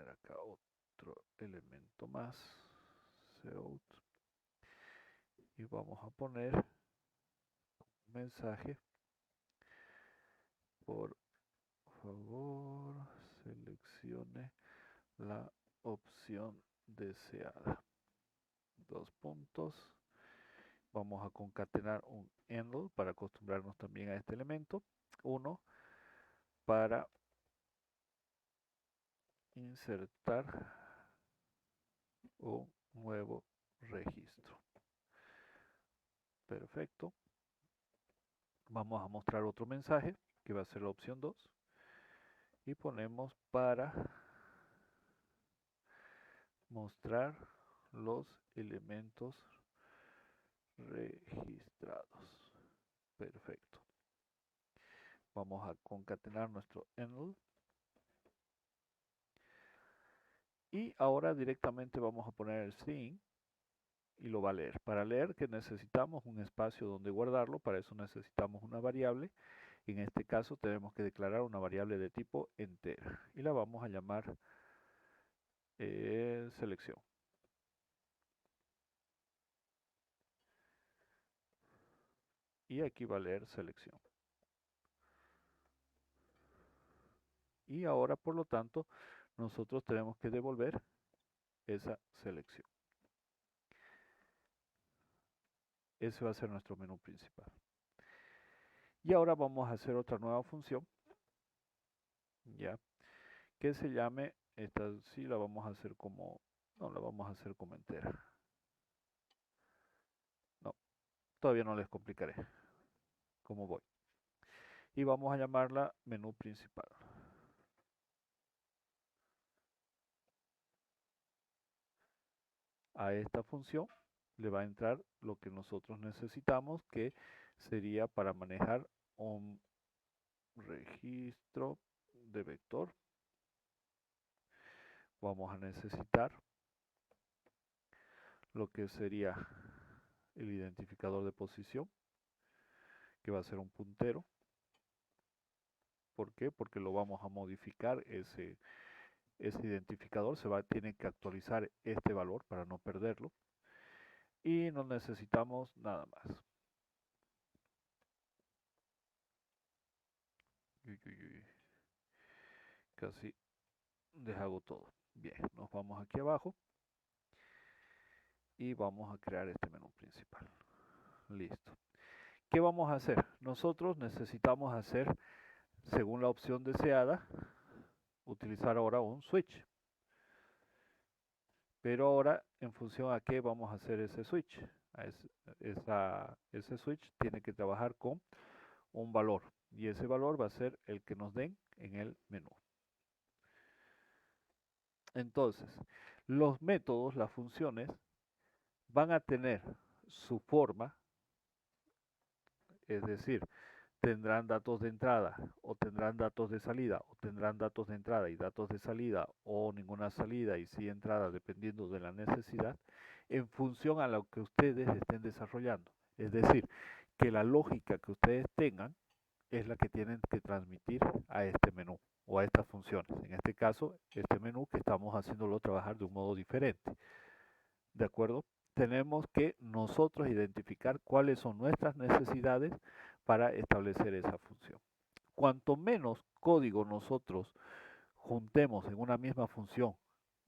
acá otro elemento más, cout. Y vamos a poner un mensaje, por favor, seleccione la opción deseada. 2 puntos. Vamos a concatenar un handle para acostumbrarnos también a este elemento. 1 para insertar un nuevo registro. Perfecto. Vamos a mostrar otro mensaje que va a ser la opción 2. Y ponemos para mostrar los elementos registrados. Perfecto. Vamos a concatenar nuestro handle. Y ahora directamente vamos a poner el string y lo va a leer. Para leer, que necesitamos un espacio donde guardarlo. Para eso necesitamos una variable. En este caso tenemos que declarar una variable de tipo entera. Y la vamos a llamar selección. Y aquí va a leer selección. Y ahora, por lo tanto, nosotros tenemos que devolver esa selección. Ese va a ser nuestro menú principal. Y ahora vamos a hacer otra nueva función, ya, que se llame, esta sí la vamos a hacer como, no, la vamos a hacer como entera. No, todavía no les complicaré cómo voy. Y vamos a llamarla menú principal. A esta función le va a entrar lo que nosotros necesitamos, que sería para manejar un registro de vector. Vamos a necesitar lo que sería el identificador de posición, que va a ser un puntero. ¿Por qué? Porque lo vamos a modificar ese identificador, tiene que actualizar este valor para no perderlo. Y no necesitamos nada más. Casi deshago todo. Bien, nos vamos aquí abajo y vamos a crear este menú principal. Listo. ¿Qué vamos a hacer? Nosotros necesitamos hacer, según la opción deseada, utilizar ahora un switch. Pero ahora, en función a qué vamos a hacer ese switch. Ese switch tiene que trabajar con un valor. Y ese valor va a ser el que nos den en el menú. Entonces, los métodos, las funciones, van a tener su forma, es decir, tendrán datos de entrada o tendrán datos de salida o tendrán datos de entrada y datos de salida o ninguna salida y sí entrada dependiendo de la necesidad en función a lo que ustedes estén desarrollando. Es decir, que la lógica que ustedes tengan es la que tienen que transmitir a este menú o a estas funciones. En este caso, este menú que estamos haciéndolo trabajar de un modo diferente. ¿De acuerdo? Tenemos que nosotros identificar cuáles son nuestras necesidades para establecer esa función. Cuanto menos código nosotros juntemos en una misma función,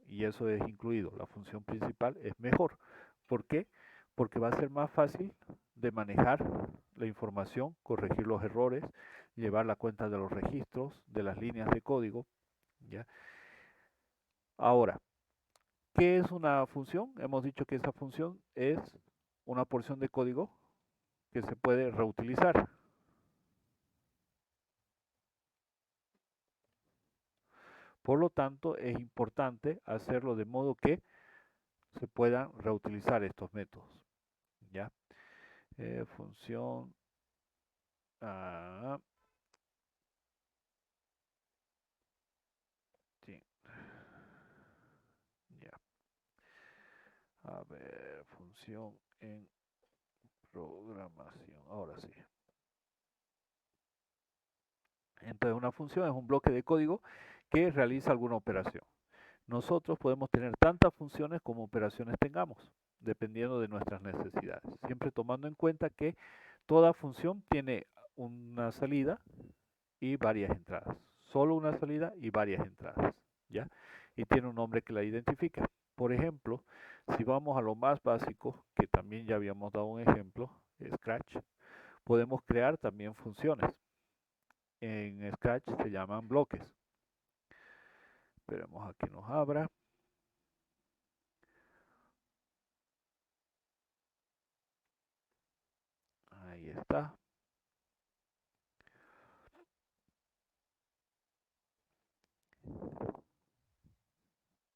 y eso es incluido la función principal, es mejor. ¿Por qué? Porque va a ser más fácil de manejar la información, corregir los errores, llevar la cuenta de los registros, de las líneas de código, ¿ya? Ahora, ¿qué es una función? Hemos dicho que esa función es una porción de código que se puede reutilizar. Por lo tanto, es importante hacerlo de modo que se puedan reutilizar estos métodos. ¿Ya? Función. Sí. Ya. A ver, función en programación. Ahora sí. Entonces, una función es un bloque de código que realiza alguna operación. Nosotros podemos tener tantas funciones como operaciones tengamos, dependiendo de nuestras necesidades. Siempre tomando en cuenta que toda función tiene una salida y varias entradas. Solo una salida y varias entradas, ¿ya? Y tiene un nombre que la identifica. Por ejemplo, si vamos a lo más básico, que también ya habíamos dado un ejemplo, Scratch, podemos crear también funciones. En Scratch se llaman bloques. Esperemos a que nos abra. Ahí está.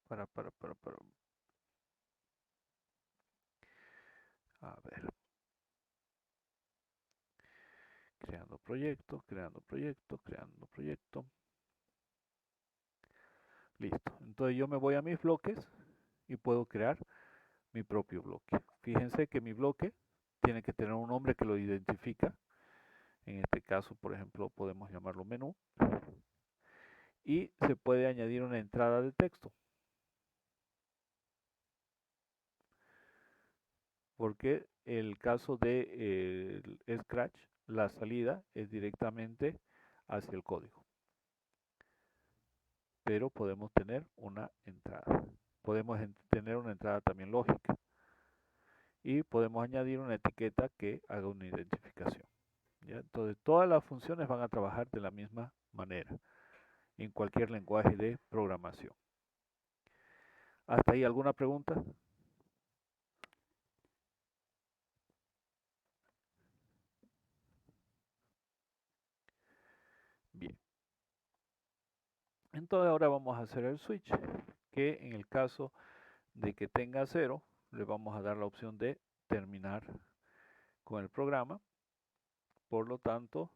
Para. A ver. Creando proyecto, creando proyecto, creando proyecto. Listo. Entonces yo me voy a mis bloques y puedo crear mi propio bloque. Fíjense que mi bloque tiene que tener un nombre que lo identifica. En este caso, por ejemplo, podemos llamarlo menú. Y se puede añadir una entrada de texto. Porque el caso de Scratch, la salida es directamente hacia el código. Pero podemos tener una entrada. Podemos tener una entrada también lógica. Y podemos añadir una etiqueta que haga una identificación. ¿Ya? Entonces, todas las funciones van a trabajar de la misma manera en cualquier lenguaje de programación. ¿Hasta ahí alguna pregunta? Bien. Entonces ahora vamos a hacer el switch, que en el caso de que tenga 0, le vamos a dar la opción de terminar con el programa. Por lo tanto,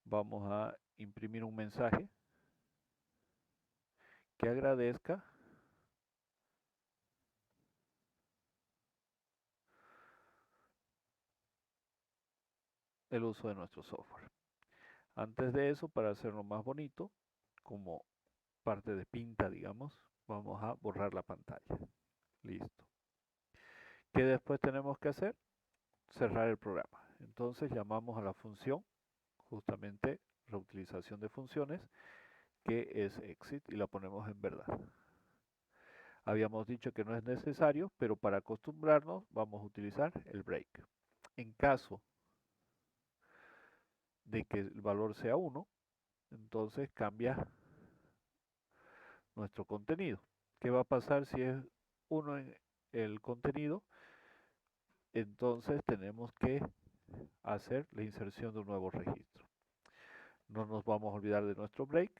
vamos a imprimir un mensaje que agradezca el uso de nuestro software. Antes de eso, para hacerlo más bonito, como parte de pinta, digamos, vamos a borrar la pantalla. Listo. ¿Qué después tenemos que hacer? Cerrar el programa. Entonces llamamos a la función, justamente reutilización de funciones, que es exit, y la ponemos en verdad. Habíamos dicho que no es necesario, pero para acostumbrarnos vamos a utilizar el break. En caso de que el valor sea 1, entonces cambia nuestro contenido. ¿Qué va a pasar si es 1 en el contenido? Entonces tenemos que hacer la inserción de un nuevo registro. No nos vamos a olvidar de nuestro break.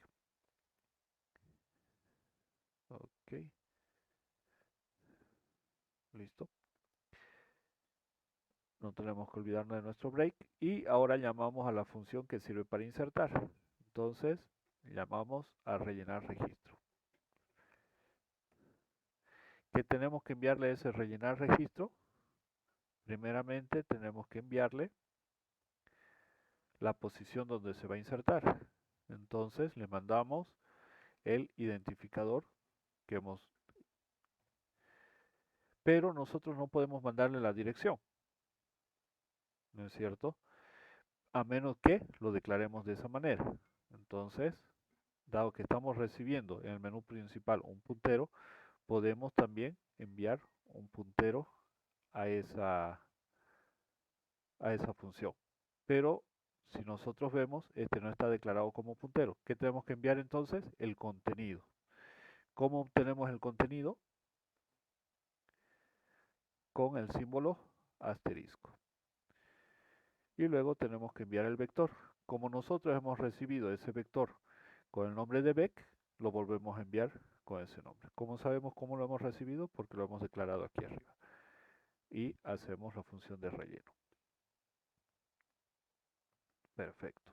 Ok. Listo. No tenemos que olvidarnos de nuestro break. Y ahora llamamos a la función que sirve para insertar. Entonces, llamamos a rellenar registro. ¿Qué tenemos que enviarle a ese rellenar registro? Primeramente tenemos que enviarle la posición donde se va a insertar. Entonces le mandamos el identificador que hemos... Pero nosotros no podemos mandarle la dirección, ¿no es cierto? A menos que lo declaremos de esa manera. Entonces, dado que estamos recibiendo en el menú principal un puntero, podemos también enviar un puntero a esa función. Pero si nosotros vemos, este no está declarado como puntero. ¿Qué tenemos que enviar entonces? El contenido. ¿Cómo obtenemos el contenido? Con el símbolo asterisco. Y luego tenemos que enviar el vector. Como nosotros hemos recibido ese vector con el nombre de Beck, lo volvemos a enviar con ese nombre. ¿Cómo sabemos cómo lo hemos recibido? Porque lo hemos declarado aquí arriba. Y hacemos la función de relleno. Perfecto.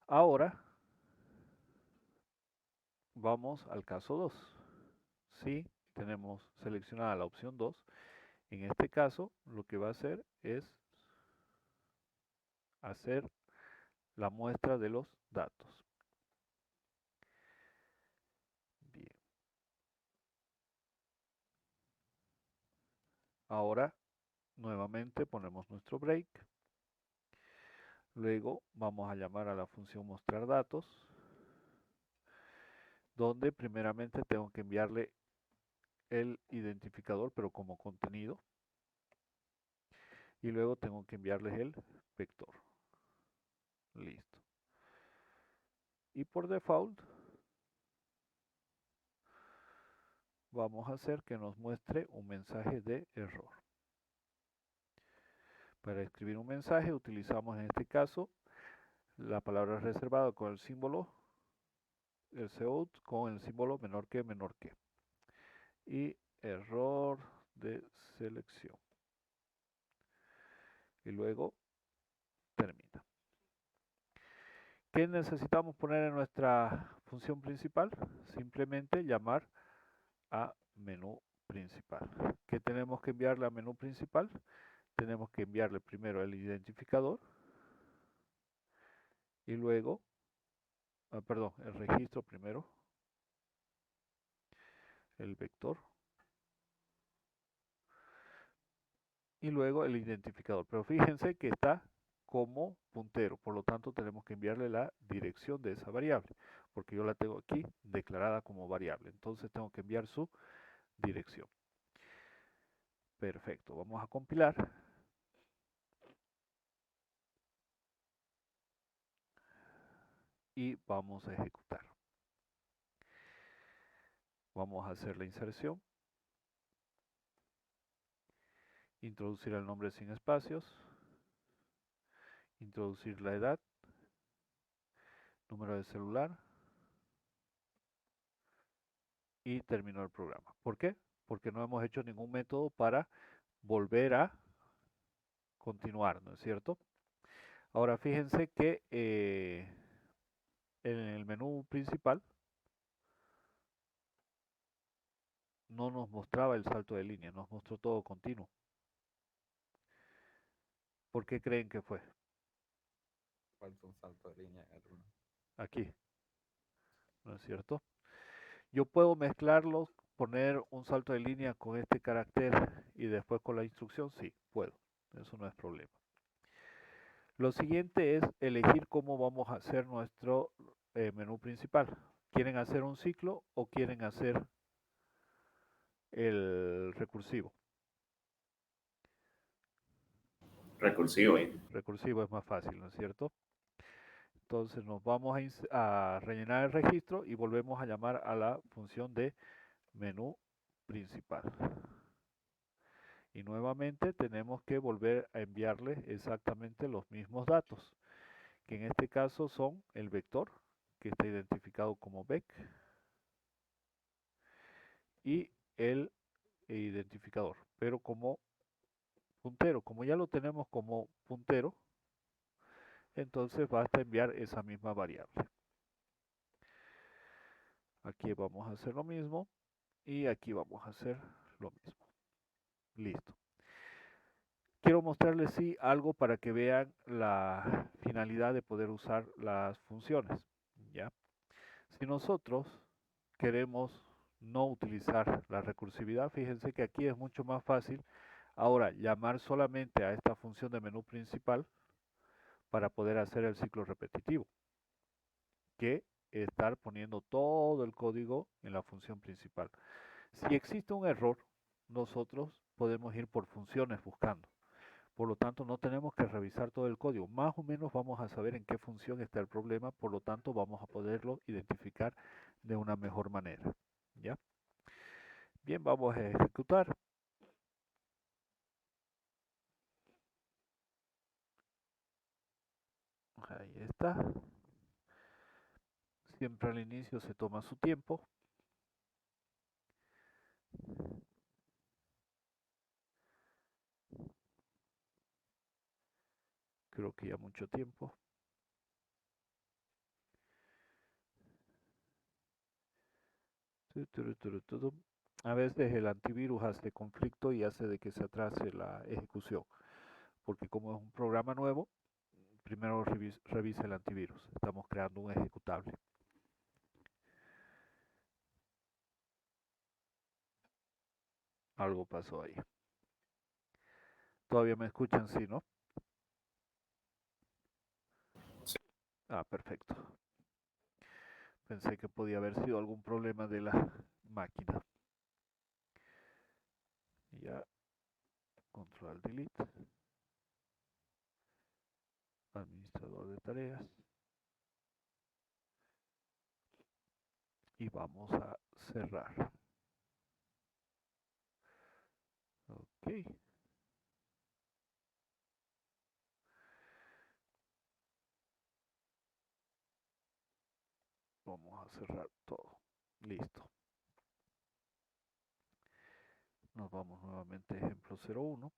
Ahora vamos al caso 2. Si tenemos seleccionada la opción 2, en este caso lo que va a hacer es hacer la muestra de los datos. Bien. Ahora nuevamente ponemos nuestro break. Luego vamos a llamar a la función mostrar datos, donde primeramente tengo que enviarle el identificador, pero como contenido. Y luego tengo que enviarles el vector. Listo. Y por default vamos a hacer que nos muestre un mensaje de error. Para escribir un mensaje utilizamos en este caso la palabra reservada con el símbolo, el cout con el símbolo menor que, y error de selección. Y luego termina. ¿Qué necesitamos poner en nuestra función principal? Simplemente llamar a menú principal. ¿Qué tenemos que enviarle a menú principal? Tenemos que enviarle primero el identificador y luego, el registro primero, el vector y luego el identificador. Pero fíjense que está como puntero, por lo tanto tenemos que enviarle la dirección de esa variable, porque yo la tengo aquí declarada como variable, entonces tengo que enviar su dirección. Perfecto, vamos a compilar. Y vamos a ejecutar. Vamos a hacer la inserción. Introducir el nombre sin espacios. Introducir la edad. Número de celular. Y terminó el programa. ¿Por qué? Porque no hemos hecho ningún método para volver a continuar, ¿no es cierto? Ahora fíjense que en el menú principal no nos mostraba el salto de línea, nos mostró todo continuo. ¿Por qué creen que fue? Falta un salto de línea en el 1. Aquí, ¿no es cierto? Yo puedo mezclarlos, poner un salto de línea con este carácter y después con la instrucción, sí, puedo. Eso no es problema. Lo siguiente es elegir cómo vamos a hacer nuestro menú principal. ¿Quieren hacer un ciclo o quieren hacer el recursivo? Recursivo. Recursivo es más fácil, ¿no es cierto? Entonces nos vamos a rellenar el registro y volvemos a llamar a la función de menú principal. Y nuevamente tenemos que volver a enviarle exactamente los mismos datos, que en este caso son el vector, que está identificado como vec, y el identificador, pero como puntero. Como ya lo tenemos como puntero, entonces basta enviar esa misma variable. Aquí vamos a hacer lo mismo y aquí vamos a hacer lo mismo. Listo. Quiero mostrarles sí algo para que vean la finalidad de poder usar las funciones. ¿Ya? Si nosotros queremos no utilizar la recursividad, fíjense que aquí es mucho más fácil ahora llamar solamente a esta función de menú principal para poder hacer el ciclo repetitivo, que estar poniendo todo el código en la función principal. Si existe un error, nosotros podemos ir por funciones buscando. Por lo tanto, no tenemos que revisar todo el código. Más o menos vamos a saber en qué función está el problema, por lo tanto vamos a poderlo identificar de una mejor manera. ¿Ya? Bien, vamos a ejecutar. Ahí está. Siempre al inicio se toma su tiempo. Creo que ya mucho tiempo. A veces el antivirus hace conflicto y hace de que se atrase la ejecución, porque como es un programa nuevo, primero revisa el antivirus. Estamos creando un ejecutable. Algo pasó ahí. Todavía me escuchan, sí, ¿no? Sí. Ah, perfecto. Pensé que podía haber sido algún problema de la máquina. Ya, control delete. Administrador de tareas. Y vamos a cerrar. Ok. Vamos a cerrar todo. Listo. Nos vamos nuevamente a ejemplo 01.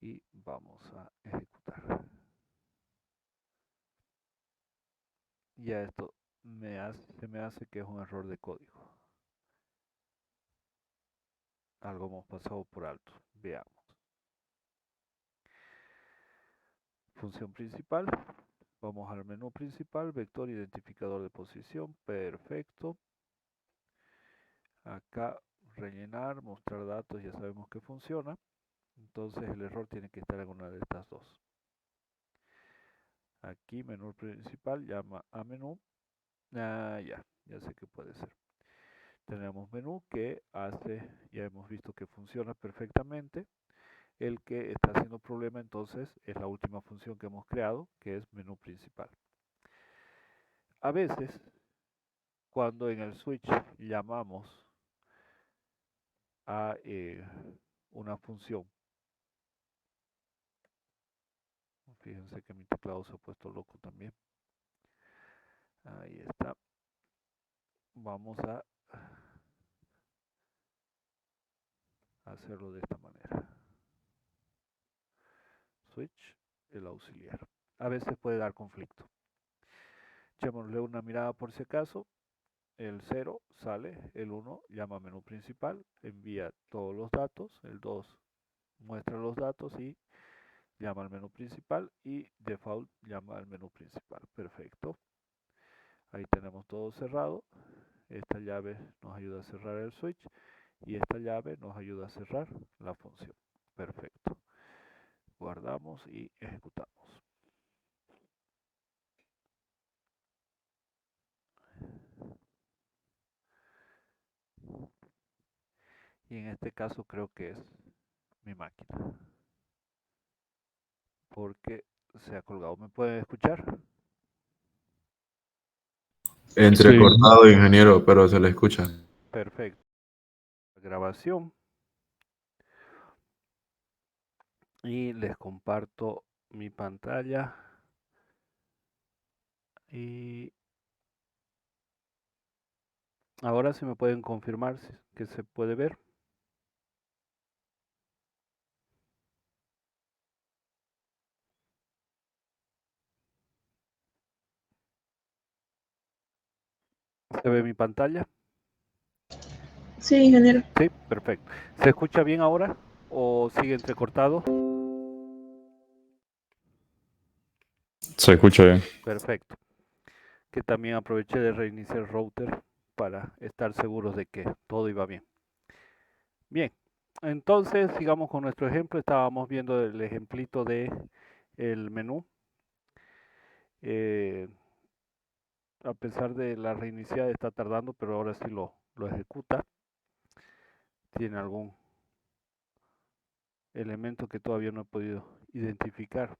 Y vamos a ejecutar. Ya esto se me hace que es un error de código. Algo hemos pasado por alto. Veamos. Función principal. Vamos al menú principal, vector identificador de posición. Perfecto. Acá rellenar, mostrar datos, ya sabemos que funciona. Entonces el error tiene que estar en una de estas dos. Aquí menú principal, llama a menú. Ya sé que puede ser. Tenemos menú que hace, ya hemos visto que funciona perfectamente. El que está haciendo problema entonces es la última función que hemos creado, que es menú principal. A veces, cuando en el switch llamamos a una función, fíjense que mi teclado se ha puesto loco también. Ahí está. Vamos a hacerlo de esta manera. Switch, el auxiliar. A veces puede dar conflicto. Echémosle una mirada por si acaso. El 0 sale, el 1 llama menú principal, envía todos los datos, el 2 muestra los datos y llama al menú principal y default llama al menú principal. Perfecto. Ahí tenemos todo cerrado. Esta llave nos ayuda a cerrar el switch y esta llave nos ayuda a cerrar la función. Perfecto. Guardamos y ejecutamos. Y en este caso creo que es mi máquina. Porque se ha colgado. ¿Me pueden escuchar? Entrecortado, ingeniero, pero se le escucha. Perfecto. Grabación. Y les comparto mi pantalla. Y ahora sí me pueden confirmar que se puede ver. ¿Se ve mi pantalla? Sí, ingeniero. Sí, perfecto. ¿Se escucha bien ahora o sigue entrecortado? Se escucha bien. Perfecto. Que también aproveché de reiniciar el router para estar seguros de que todo iba bien. Bien, entonces sigamos con nuestro ejemplo. Estábamos viendo el ejemplito de el menú. A pesar de la reiniciada está tardando, pero ahora sí lo ejecuta. Tiene algún elemento que todavía no he podido identificar,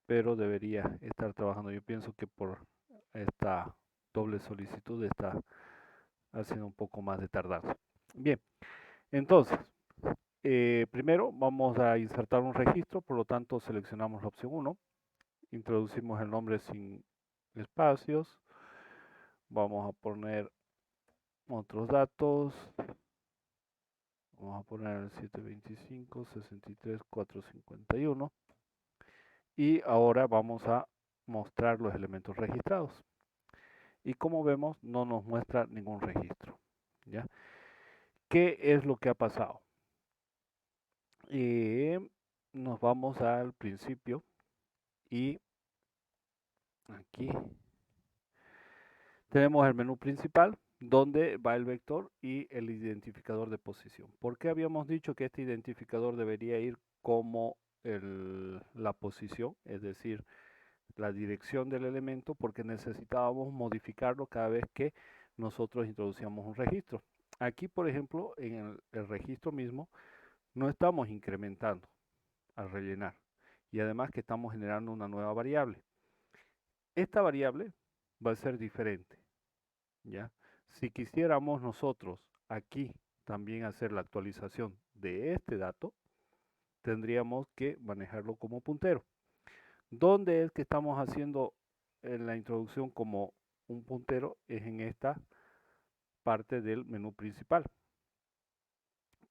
pero debería estar trabajando. Yo pienso que por esta doble solicitud está haciendo un poco más de tardanza. Bien, entonces Primero vamos a insertar un registro, por lo tanto seleccionamos la opción 1, introducimos el nombre sin espacios, vamos a poner otros datos, vamos a poner el 725 63 451 y ahora vamos a mostrar los elementos registrados. Y como vemos, no nos muestra ningún registro, ¿ya? ¿Qué es lo que ha pasado? Nos vamos al principio y aquí tenemos el menú principal donde va el vector y el identificador de posición. ¿Por qué habíamos dicho que este identificador debería ir como la posición, es decir, la dirección del elemento? Porque necesitábamos modificarlo cada vez que nosotros introducíamos un registro. Aquí, por ejemplo, en el registro mismo, no estamos incrementando al rellenar. Y además que estamos generando una nueva variable. Esta variable va a ser diferente, ¿ya? Si quisiéramos nosotros aquí también hacer la actualización de este dato, tendríamos que manejarlo como puntero. ¿Dónde es que estamos haciendo en la introducción como un puntero? Es en esta parte del menú principal.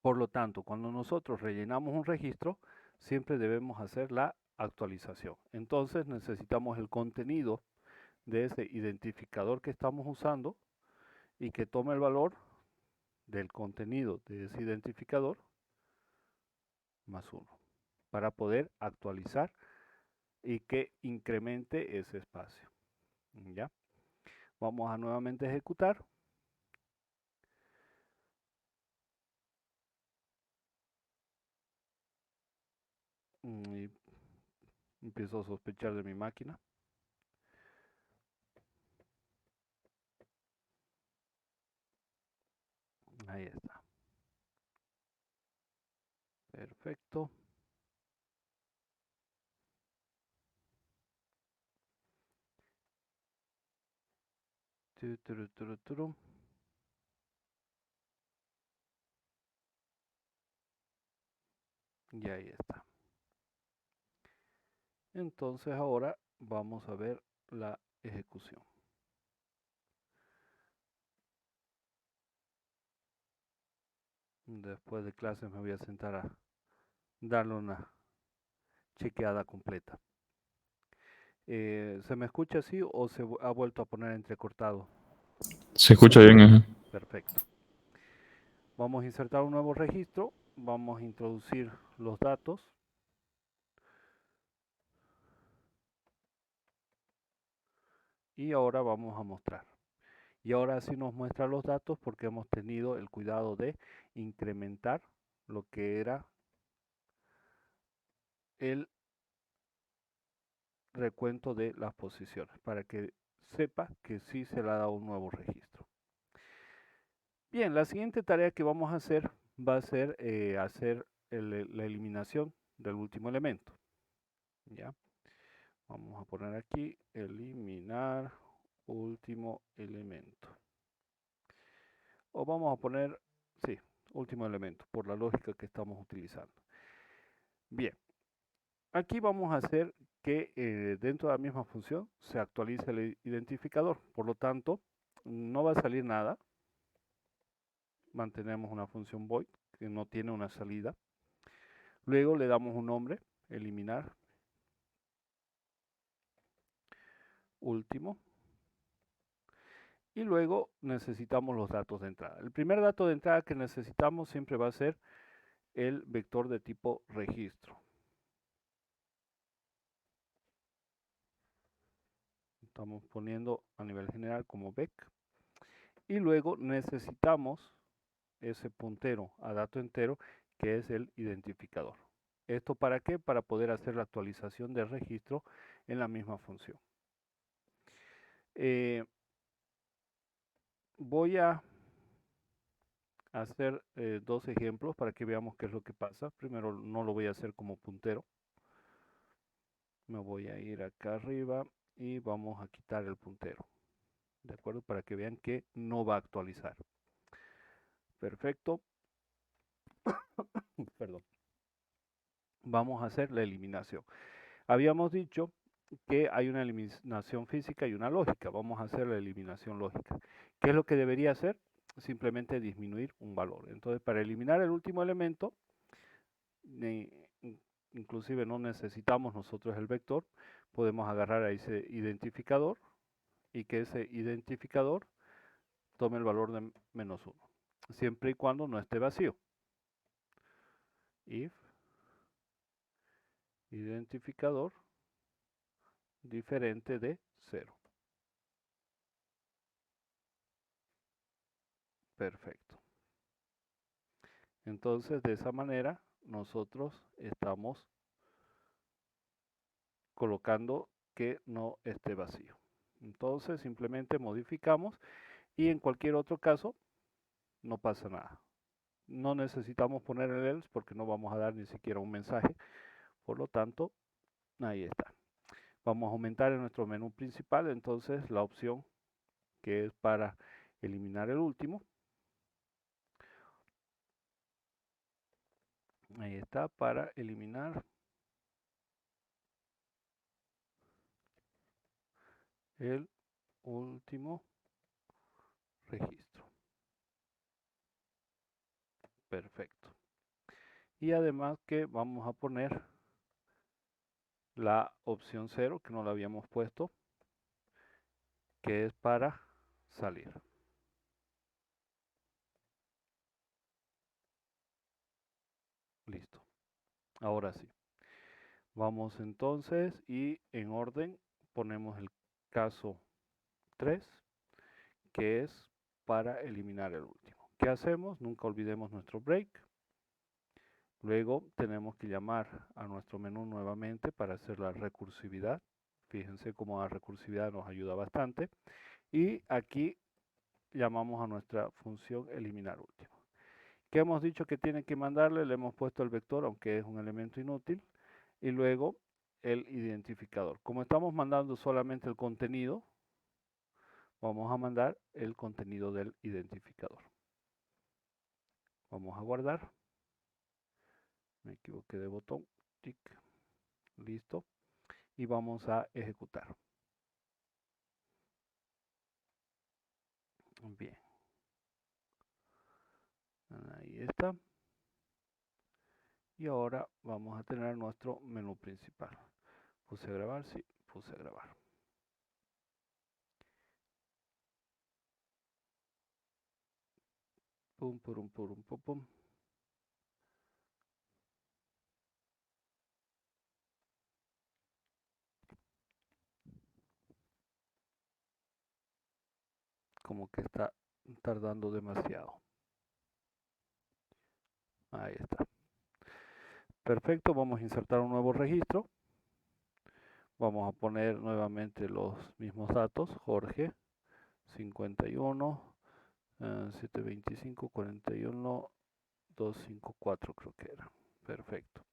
Por lo tanto, cuando nosotros rellenamos un registro, siempre debemos hacer la actualización. Entonces necesitamos el contenido de ese identificador que estamos usando y que tome el valor del contenido de ese identificador más 1 para poder actualizar y que incremente ese espacio. ¿Ya? Vamos a nuevamente ejecutar. Y empiezo a sospechar de mi máquina. Ahí está. Perfecto. Y ahí está. Entonces ahora vamos a ver la ejecución. Después de clases me voy a sentar a darle una chequeada completa. ¿Se me escucha así o se ha vuelto a poner entrecortado? Se escucha bien, ajá. Perfecto. Vamos a insertar un nuevo registro. Vamos a introducir los datos. Y ahora vamos a mostrar. Y ahora sí nos muestra los datos porque hemos tenido el cuidado de incrementar lo que era el recuento de las posiciones para que sepa que sí se le ha dado un nuevo registro. Bien, la siguiente tarea que vamos a hacer va a ser hacer la eliminación del último elemento. ¿Ya? Vamos a poner aquí eliminar último elemento. O vamos a poner, sí, último elemento, por la lógica que estamos utilizando. Bien, aquí vamos a hacer que dentro de la misma función se actualice el identificador. Por lo tanto, no va a salir nada. Mantenemos una función void que no tiene una salida. Luego le damos un nombre, eliminar último. Y luego necesitamos los datos de entrada. El primer dato de entrada que necesitamos siempre va a ser el vector de tipo registro. Estamos poniendo a nivel general como vec. Y luego necesitamos ese puntero a dato entero que es el identificador. ¿Esto para qué? Para poder hacer la actualización del registro en la misma función. Voy a hacer dos ejemplos para que veamos qué es lo que pasa. Primero no lo voy a hacer como puntero. Me voy a ir acá arriba y vamos a quitar el puntero. ¿De acuerdo? Para que vean que no va a actualizar. Perfecto. Perdón. Vamos a hacer la eliminación. Habíamos dicho que hay una eliminación física y una lógica. Vamos a hacer la eliminación lógica. ¿Qué es lo que debería hacer? Simplemente disminuir un valor. Entonces, para eliminar el último elemento, inclusive no necesitamos nosotros el vector, podemos agarrar a ese identificador y que ese identificador tome el valor de -1, siempre y cuando no esté vacío. If identificador diferente de 0. Perfecto. Entonces, de esa manera, nosotros estamos colocando que no esté vacío. Entonces, simplemente modificamos y en cualquier otro caso, no pasa nada. No necesitamos poner el else porque no vamos a dar ni siquiera un mensaje. Por lo tanto, ahí está. Vamos a aumentar en nuestro menú principal, entonces, la opción que es para eliminar el último. Ahí está, para eliminar el último registro. Perfecto. Y además que vamos a poner la opción 0, que no la habíamos puesto, que es para salir. Listo. Ahora sí. Vamos entonces y en orden ponemos el caso 3, que es para eliminar el último. ¿Qué hacemos? Nunca olvidemos nuestro break. Luego tenemos que llamar a nuestro menú nuevamente para hacer la recursividad. Fíjense cómo la recursividad nos ayuda bastante. Y aquí llamamos a nuestra función eliminar último. ¿Qué hemos dicho que tiene que mandarle? Le hemos puesto el vector, aunque es un elemento inútil. Y luego el identificador. Como estamos mandando solamente el contenido, vamos a mandar el contenido del identificador. Vamos a guardar. Me equivoqué de botón. Tic. Listo. Y vamos a ejecutar. Bien. Ahí está. Y ahora vamos a tener nuestro menú principal. ¿Puse a grabar? Sí, puse a grabar. Pum, pum, pum, pum, pum. Como que está tardando demasiado. Ahí está. Perfecto, vamos a insertar un nuevo registro. Vamos a poner nuevamente los mismos datos. Jorge, 51, 725, 41, 254 creo que era. Perfecto.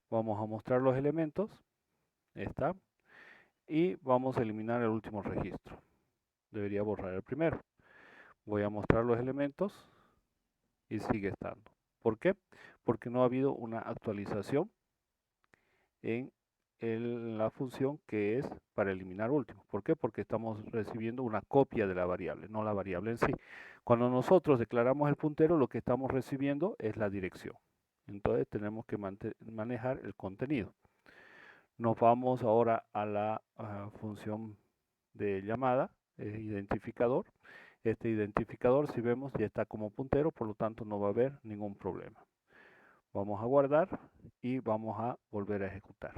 Vamos a mostrar los elementos. Está. Y vamos a eliminar el último registro. Debería borrar el primero. Voy a mostrar los elementos y sigue estando. ¿Por qué? Porque no ha habido una actualización en la función que es para eliminar último. ¿Por qué? Porque estamos recibiendo una copia de la variable, no la variable en sí. Cuando nosotros declaramos el puntero, lo que estamos recibiendo es la dirección. Entonces tenemos que manejar el contenido. Nos vamos ahora a la función de llamada, identificador. Este identificador, si vemos, ya está como puntero, por lo tanto no va a haber ningún problema. Vamos a guardar y vamos a volver a ejecutar.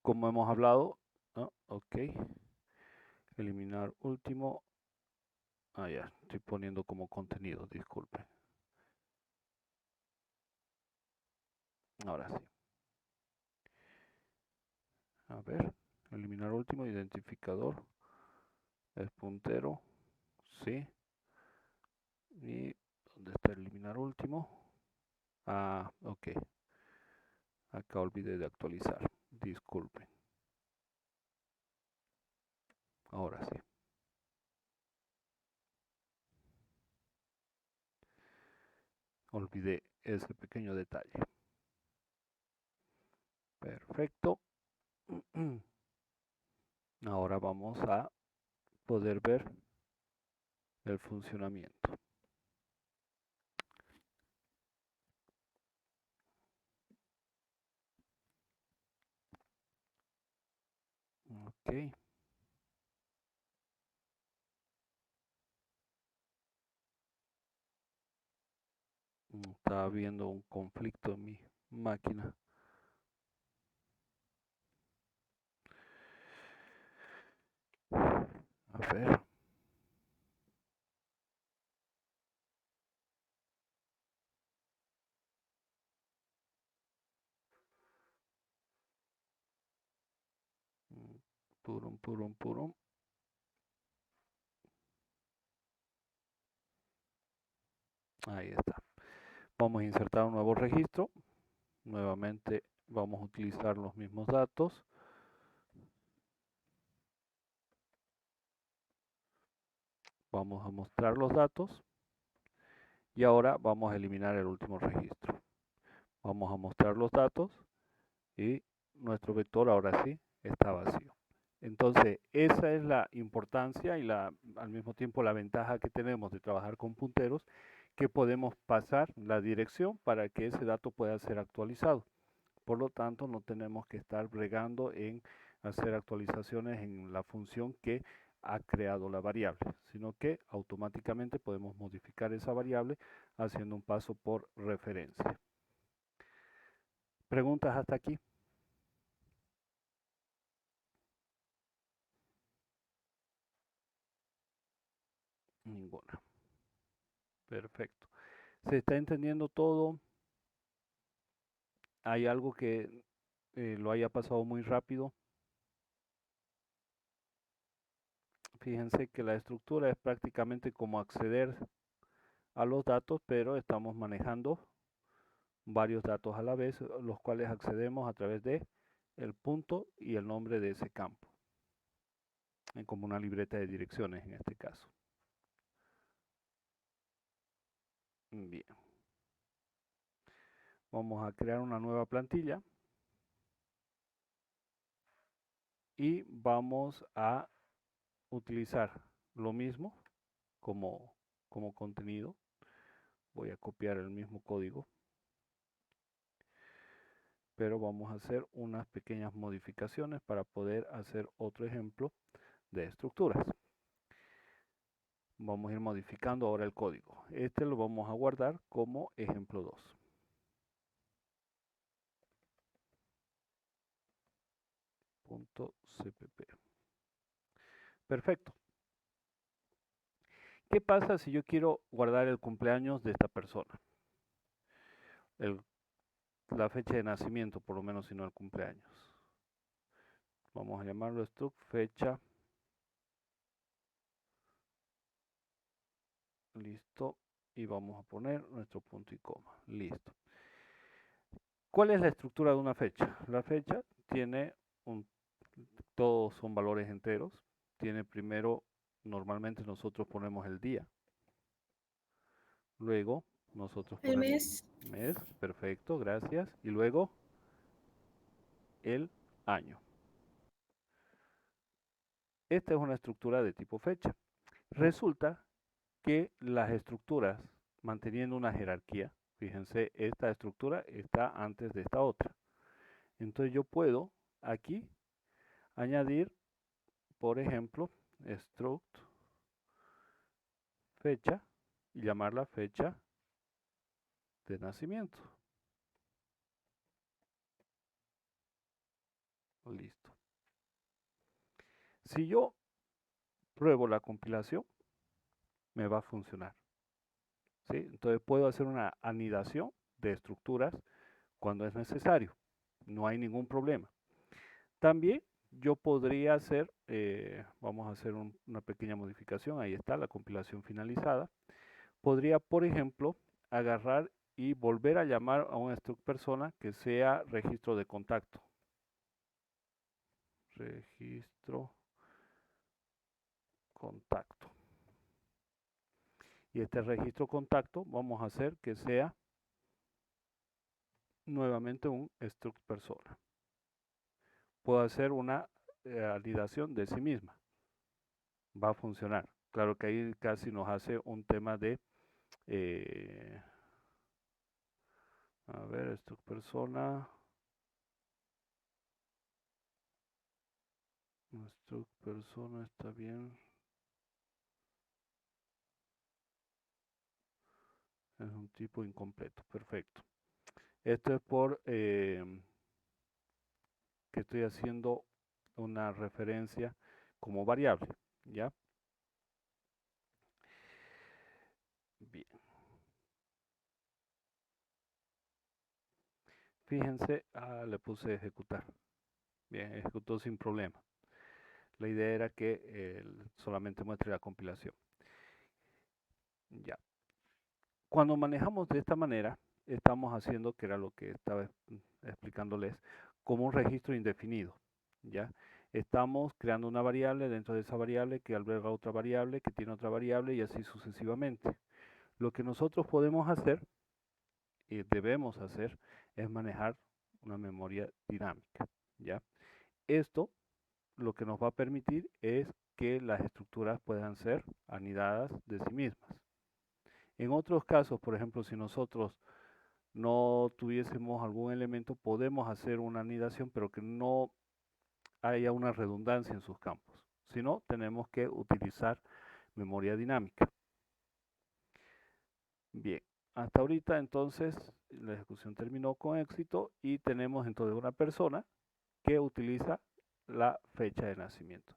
Como hemos hablado, ¿no? Ok, eliminar último. Ya, estoy poniendo como contenido, disculpen. Ahora sí. A ver, eliminar último, identificador, es puntero, sí. ¿Y dónde está eliminar último? Ok. Acá olvidé de actualizar, disculpen. Ahora sí. olvidé ese pequeño detalle. Perfecto. Ahora vamos a poder ver el funcionamiento. Ok. Está habiendo un conflicto en mi máquina. A ver. Purum, purum, purum. Ahí está. Vamos a insertar un nuevo registro. Nuevamente vamos a utilizar los mismos datos. Vamos a mostrar los datos. Y ahora vamos a eliminar el último registro. Vamos a mostrar los datos. Y nuestro vector ahora sí está vacío. Entonces, esa es la importancia y al mismo tiempo la ventaja que tenemos de trabajar con punteros, que podemos pasar la dirección para que ese dato pueda ser actualizado. Por lo tanto, no tenemos que estar bregando en hacer actualizaciones en la función que ha creado la variable, sino que automáticamente podemos modificar esa variable haciendo un paso por referencia. ¿Preguntas hasta aquí? Ninguna. Perfecto. ¿Se está entendiendo todo? ¿Hay algo que lo haya pasado muy rápido? Fíjense que la estructura es prácticamente como acceder a los datos, pero estamos manejando varios datos a la vez, los cuales accedemos a través de el punto y el nombre de ese campo, como una libreta de direcciones en este caso. Bien. Vamos a crear una nueva plantilla y vamos a utilizar lo mismo como contenido. Voy a copiar el mismo código, pero vamos a hacer unas pequeñas modificaciones para poder hacer otro ejemplo de estructuras. Vamos a ir modificando ahora el código. Este lo vamos a guardar como ejemplo 2. .cpp. Perfecto. ¿Qué pasa si yo quiero guardar el cumpleaños de esta persona? La fecha de nacimiento, por lo menos, si no el cumpleaños. Vamos a llamarlo struct fecha. Listo. Y vamos a poner nuestro punto y coma. Listo. ¿Cuál es la estructura de una fecha? La fecha tiene todos son valores enteros. Tiene primero, normalmente nosotros ponemos el día. Luego nosotros El ponemos mes. mes, perfecto, gracias. Y luego el año. Esta es una estructura de tipo fecha. Resulta que las estructuras, manteniendo una jerarquía, fíjense, esta estructura está antes de esta otra. Entonces yo puedo aquí añadir, por ejemplo, struct fecha y llamarla fecha de nacimiento. Listo. Si yo pruebo la compilación, me va a funcionar. ¿Sí? Entonces puedo hacer una anidación de estructuras cuando es necesario. No hay ningún problema. También yo podría hacer, vamos a hacer una pequeña modificación. Ahí está la compilación finalizada. Podría, por ejemplo, agarrar y volver a llamar a un struct persona que sea registro de contacto. Registro contacto. Y este registro contacto vamos a hacer que sea nuevamente un struct persona. Puedo hacer una validación de sí misma. Va a funcionar. Claro que ahí casi nos hace un tema de a ver, struct persona. Struct persona está bien. Es un tipo incompleto. Perfecto. Esto es por que estoy haciendo una referencia como variable. ¿Ya? Bien. Fíjense, le puse ejecutar. Bien, ejecutó sin problema. La idea era que solamente muestre la compilación. Ya. Cuando manejamos de esta manera, estamos haciendo, que era lo que estaba explicándoles, como un registro indefinido. ¿Ya? Estamos creando una variable dentro de esa variable que alberga otra variable, que tiene otra variable y así sucesivamente. Lo que nosotros podemos hacer y debemos hacer es manejar una memoria dinámica. ¿Ya? Esto lo que nos va a permitir es que las estructuras puedan ser anidadas de sí mismas. En otros casos, por ejemplo, si nosotros no tuviésemos algún elemento, podemos hacer una anidación, pero que no haya una redundancia en sus campos. Si no, tenemos que utilizar memoria dinámica. Bien, hasta ahorita entonces la ejecución terminó con éxito y tenemos entonces una persona que utiliza la fecha de nacimiento.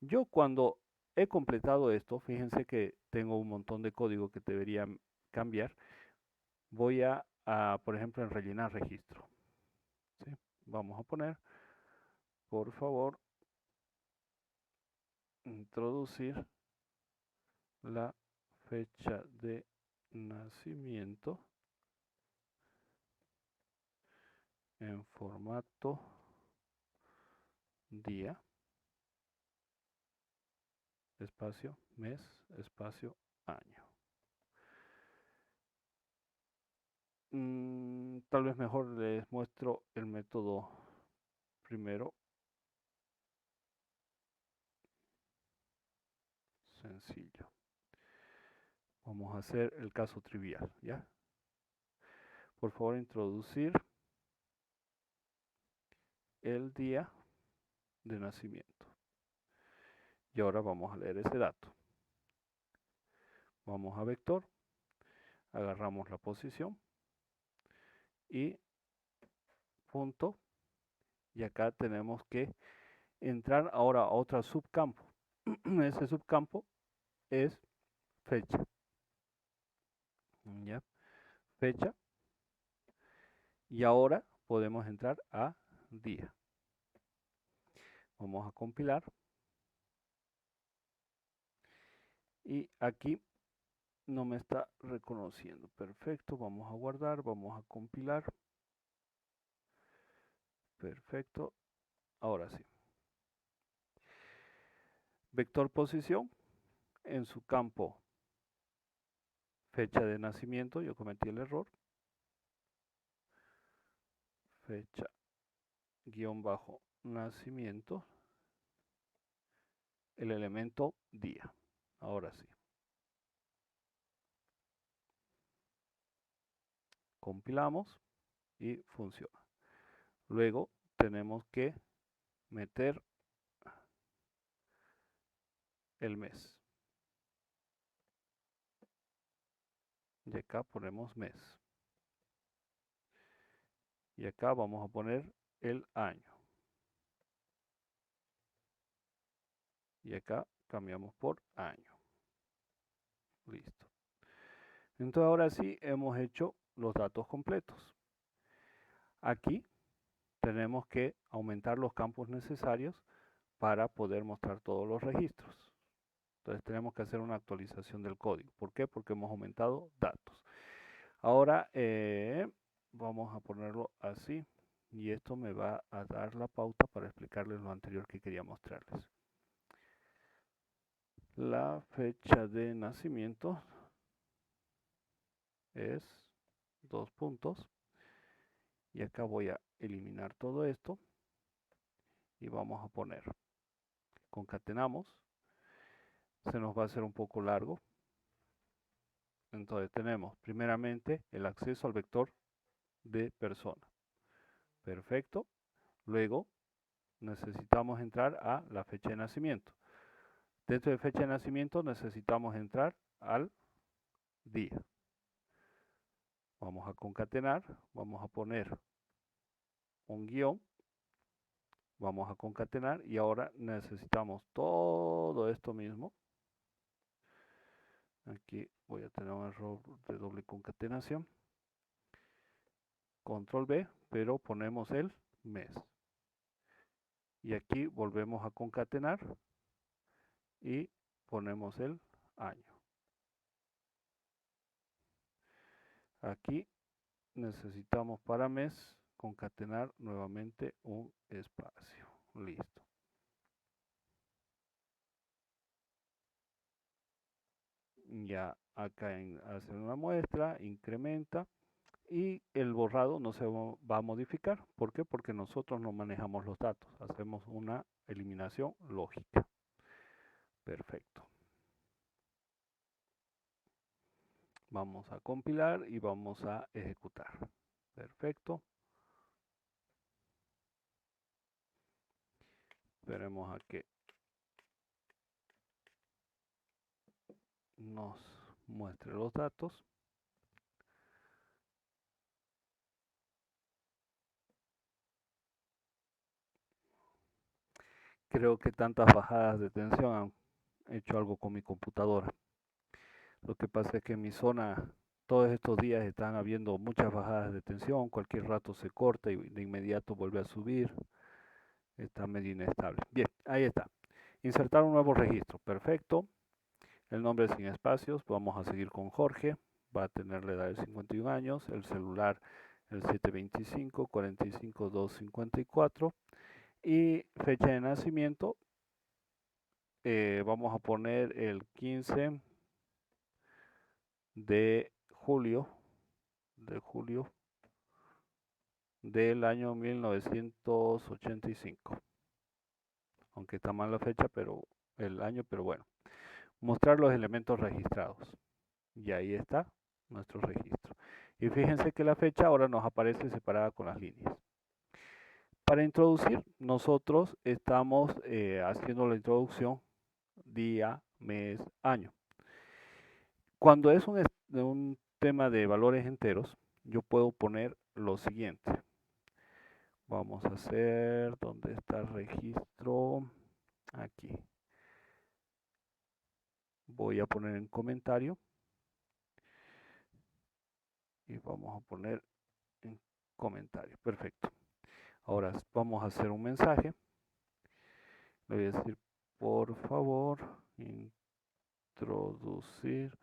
Yo cuando he completado esto, fíjense que tengo un montón de código que debería cambiar. Voy a por ejemplo, en rellenar registro. ¿Sí? Vamos a poner, por favor, introducir la fecha de nacimiento en formato día, espacio, mes, espacio, año. Tal vez mejor les muestro el método primero. Sencillo. Vamos a hacer el caso trivial, ¿ya? Por favor, introducir el día de nacimiento. Y ahora vamos a leer ese dato. Vamos a vector, agarramos la posición y punto. Y acá tenemos que entrar ahora a otro subcampo. Ese subcampo es fecha. ¿Ya? Fecha. Y ahora podemos entrar a día. Vamos a compilar. Y aquí no me está reconociendo. Perfecto, vamos a guardar, vamos a compilar. Perfecto, ahora sí. Vector posición, en su campo fecha de nacimiento, yo cometí el error. Fecha guión bajo nacimiento, el elemento día. Ahora sí. Compilamos y funciona. Luego tenemos que meter el mes. Y acá ponemos mes. Y acá vamos a poner el año. Y acá cambiamos por año. Listo. Entonces ahora sí hemos hecho los datos completos. Aquí tenemos que aumentar los campos necesarios para poder mostrar todos los registros. Entonces tenemos que hacer una actualización del código. ¿Por qué? Porque hemos aumentado datos. Ahora vamos a ponerlo así y esto me va a dar la pauta para explicarles lo anterior que quería mostrarles. La fecha de nacimiento es 2 puntos Y acá voy a eliminar todo esto y vamos a poner, concatenamos, se nos va a hacer un poco largo. Entonces tenemos primeramente el acceso al vector de persona. Perfecto. Luego necesitamos entrar a la fecha de nacimiento. Dentro de fecha de nacimiento necesitamos entrar al día. Vamos a concatenar, vamos a poner un guión, vamos a concatenar y ahora necesitamos todo esto mismo. Aquí voy a tener un error de doble concatenación. Control B, pero ponemos el mes. Y aquí volvemos a concatenar y ponemos el año. Aquí necesitamos para mes concatenar nuevamente un espacio. Listo. Ya acá hacer una muestra, incrementa y el borrado no se va a modificar. ¿Por qué? Porque nosotros no manejamos los datos. Hacemos una eliminación lógica. Perfecto. Vamos a compilar y vamos a ejecutar. Perfecto. Esperemos a que nos muestre los datos. Creo que tantas bajadas de tensión han hecho algo con mi computadora. Lo que pasa es que en mi zona todos estos días están habiendo muchas bajadas de tensión, cualquier rato se corta y de inmediato vuelve a subir. Está medio inestable. Bien, ahí está. Insertar un nuevo registro. Perfecto. El nombre sin espacios. Vamos a seguir con Jorge. Va a tener la edad de 51 años. El celular el 725 45 254. Y fecha de nacimiento. Vamos a poner el 15 de julio del año 1985. Aunque está mal la fecha, pero el año, pero bueno. Mostrar los elementos registrados. Y ahí está nuestro registro. Y fíjense que la fecha ahora nos aparece separada con las líneas. Para introducir, nosotros estamos haciendo la introducción día, mes, año. Cuando es un tema de valores enteros, yo puedo poner lo siguiente. Vamos a hacer, ¿dónde está el registro? Aquí. Voy a poner en comentario. Y vamos a poner en comentario. Perfecto. Ahora vamos a hacer un mensaje. Le voy a decir, por favor, introducir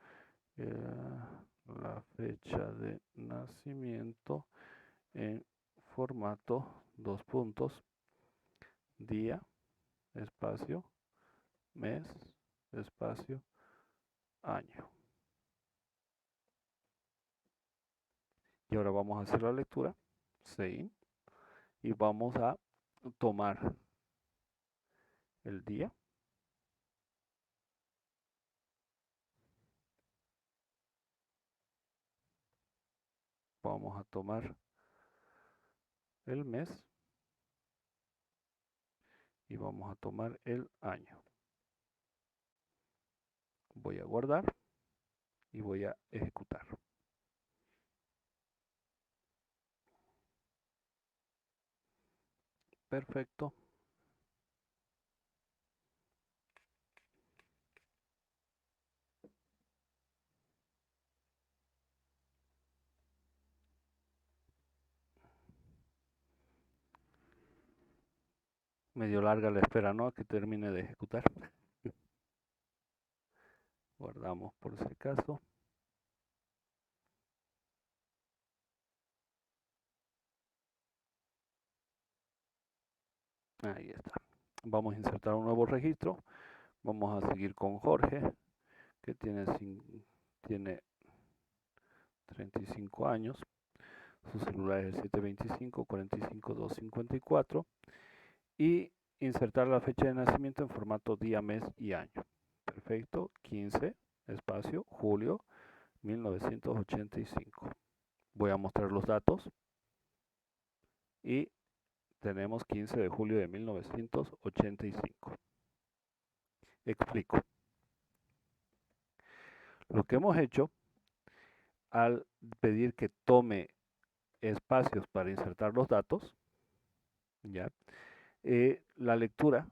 la fecha de nacimiento en formato 2 puntos, día, espacio, mes, espacio, año. Y ahora vamos a hacer la lectura, sí, y vamos a tomar el día. Vamos a tomar el mes y vamos a tomar el año. Voy a guardar y voy a ejecutar. Perfecto. Medio larga la espera, ¿no? A que termine de ejecutar. Guardamos por si acaso. Ahí está. Vamos a insertar un nuevo registro. Vamos a seguir con Jorge, que tiene 35 años. Su celular es el 725-45-254 y insertar la fecha de nacimiento en formato día, mes y año. Perfecto, 15, espacio, julio 1985. Voy a mostrar los datos y tenemos 15 de julio de 1985. Explico. Lo que hemos hecho al pedir que tome espacios para insertar los datos, ¿ya? La lectura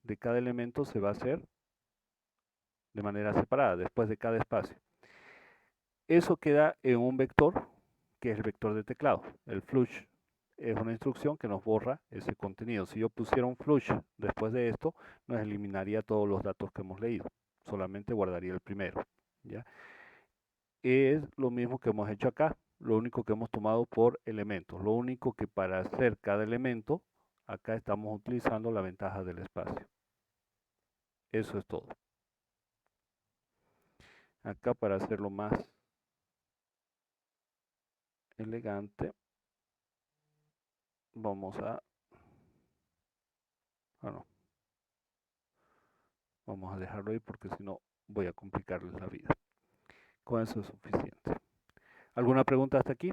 de cada elemento se va a hacer de manera separada, después de cada espacio. Eso queda en un vector, que es el vector de teclado. El flush es una instrucción que nos borra ese contenido. Si yo pusiera un flush después de esto, nos eliminaría todos los datos que hemos leído. Solamente guardaría el primero, ¿ya? Es lo mismo que hemos hecho acá, lo único que hemos tomado por elementos. Lo único que para hacer cada elemento, acá estamos utilizando la ventaja del espacio. Eso es todo. Acá para hacerlo más elegante, vamos a... no. Vamos a dejarlo ahí porque si no voy a complicarles la vida. Con eso es suficiente. ¿Alguna pregunta hasta aquí?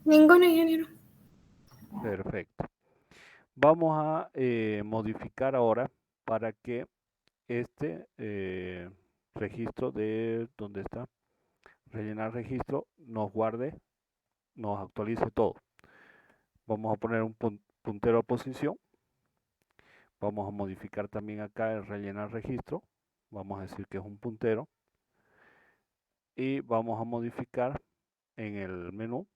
Ninguno, ingeniero. Perfecto. Vamos a modificar ahora para que este registro de, ¿dónde está? Rellenar registro, nos guarde, nos actualice todo. Vamos a poner un puntero a posición. Vamos a modificar también acá el rellenar registro. Vamos a decir que es un puntero. Y vamos a modificar en el menú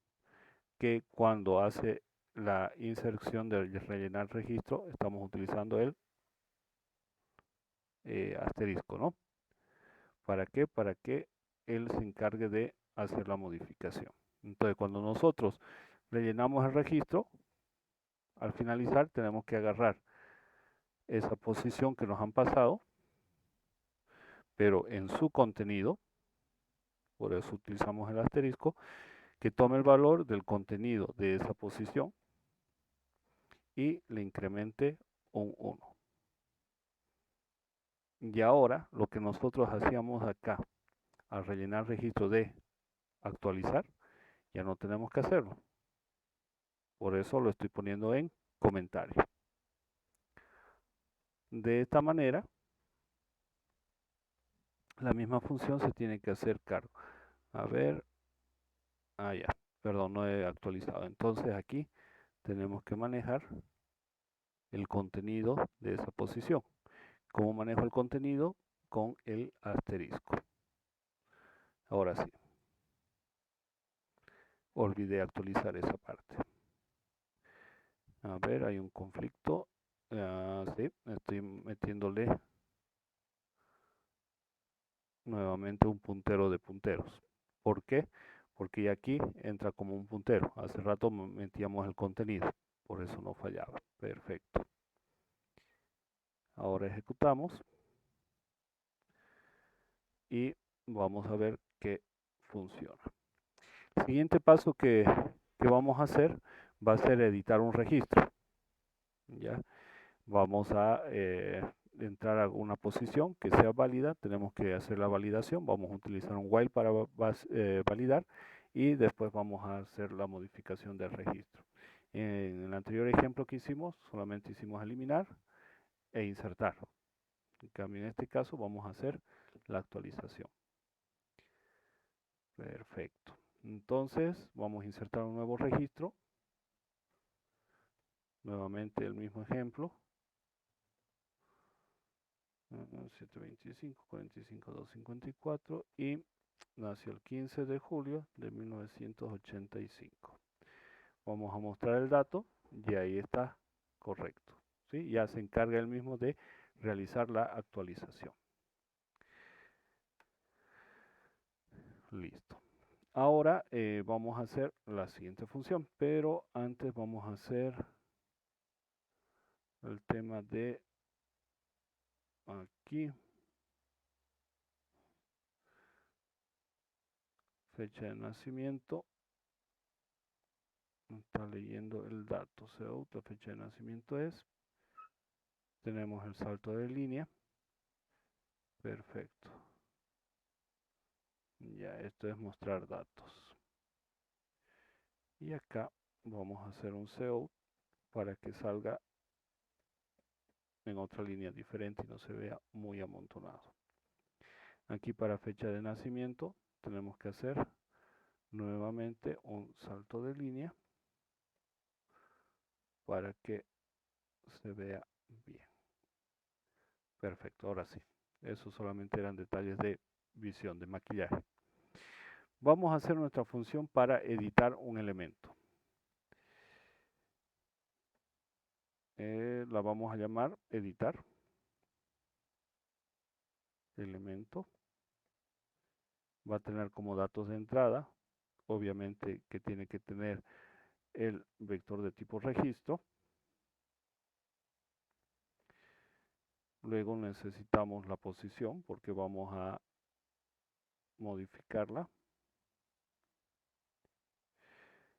que cuando hace la inserción de rellenar registro, estamos utilizando el asterisco, ¿no? ¿Para qué? Para que él se encargue de hacer la modificación. Entonces, cuando nosotros rellenamos el registro, al finalizar tenemos que agarrar esa posición que nos han pasado, pero en su contenido, por eso utilizamos el asterisco, que tome el valor del contenido de esa posición y le incremente un 1. Y ahora lo que nosotros hacíamos acá al rellenar registro de actualizar, ya no tenemos que hacerlo. Por eso lo estoy poniendo en comentario. De esta manera, la misma función se tiene que hacer cargo. A ver, ya, perdón, no he actualizado. Entonces aquí tenemos que manejar el contenido de esa posición. ¿Cómo manejo el contenido? Con el asterisco. Ahora sí. Olvidé actualizar esa parte. A ver, hay un conflicto. Sí, estoy metiéndole nuevamente un puntero de punteros. ¿Por qué? Porque aquí entra como un puntero. Hace rato metíamos el contenido. Por eso no fallaba. Perfecto. Ahora ejecutamos. Y vamos a ver que funciona. El siguiente paso que vamos a hacer va a ser editar un registro. ¿Ya? Vamos a entrar a una posición que sea válida, tenemos que hacer la validación, vamos a utilizar un while para validar y después vamos a hacer la modificación del registro. En el anterior ejemplo que hicimos, solamente hicimos eliminar e insertar. En cambio, en este caso vamos a hacer la actualización. Perfecto. Entonces, vamos a insertar un nuevo registro. Nuevamente el mismo ejemplo. 725, 45, 254 y nació el 15 de julio de 1985. Vamos a mostrar el dato y ahí está correcto. ¿Sí? Ya se encarga él mismo de realizar la actualización. Listo. Ahora vamos a hacer la siguiente función, pero antes vamos a hacer el tema de aquí. fecha de nacimiento. Está leyendo el dato. CO, la fecha de nacimiento es. Tenemos el salto de línea. Perfecto. Ya, esto es mostrar datos. Y acá vamos a hacer un CO para que salga en otra línea diferente y no se vea muy amontonado. Aquí para fecha de nacimiento tenemos que hacer nuevamente un salto de línea para que se vea bien. Perfecto, ahora sí. Eso solamente eran detalles de visión, de maquillaje. Vamos a hacer nuestra función para editar un elemento. La vamos a llamar editar. Elemento. Va a tener como datos de entrada, obviamente que tiene que tener el vector de tipo registro. Luego necesitamos la posición porque vamos a modificarla.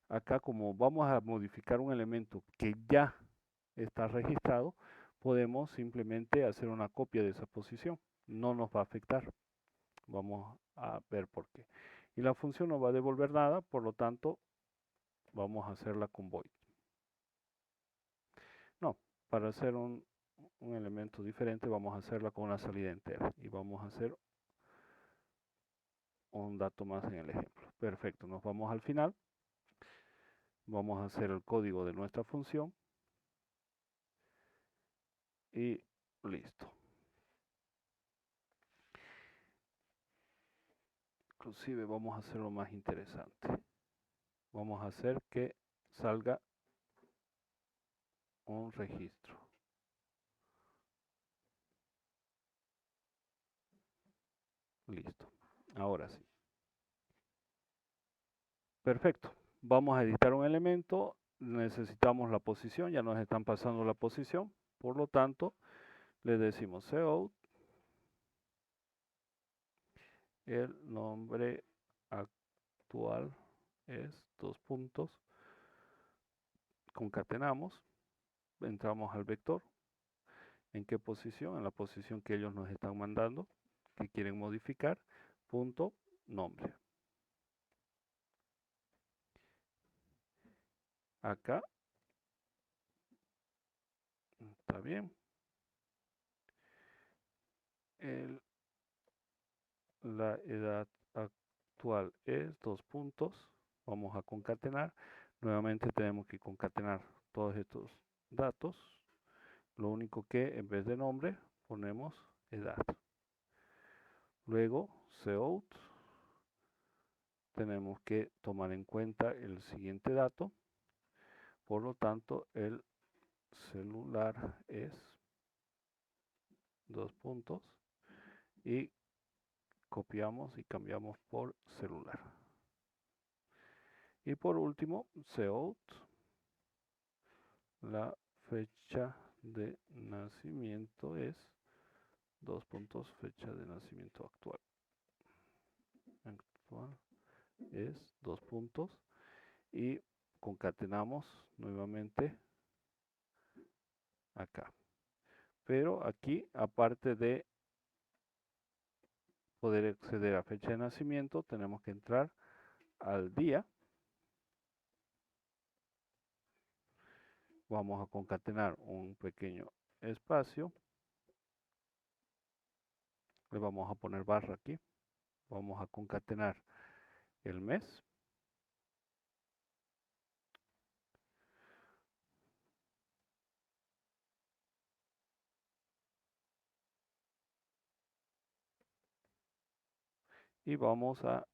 Acá como vamos a modificar un elemento que ya está registrado, podemos simplemente hacer una copia de esa posición. No nos va a afectar. Vamos a ver por qué. Y la función no va a devolver nada, por lo tanto, vamos a hacerla con void. No, para hacer un elemento diferente vamos a hacerla con una salida entera. Y vamos a hacer un dato más en el ejemplo. Perfecto, nos vamos al final. Vamos a hacer el código de nuestra función. Y listo. Inclusive vamos a hacerlo más interesante. Vamos a hacer que salga un registro. Listo. Ahora sí. Perfecto. Vamos a editar un elemento. Necesitamos la posición. Ya nos están pasando la posición. Por lo tanto, le decimos cout. El nombre actual es 2 puntos. Concatenamos. Entramos al vector. ¿En qué posición? En la posición que ellos nos están mandando, que quieren modificar. Punto nombre. Acá. Está bien. La edad actual es 2 puntos. Vamos a concatenar. Nuevamente tenemos que concatenar todos estos datos. Lo único que en vez de nombre ponemos edad. Luego cout. Tenemos que tomar en cuenta el siguiente dato. Por lo tanto, el celular es 2 puntos y copiamos y cambiamos por celular. Y por último, cout, la fecha de nacimiento es 2 puntos, fecha de nacimiento actual. Actual es 2 puntos y concatenamos nuevamente acá. Pero aquí, aparte de poder acceder a fecha de nacimiento, tenemos que entrar al día. Vamos a concatenar un pequeño espacio. Le vamos a poner barra aquí. Vamos a concatenar el mes. Y vamos a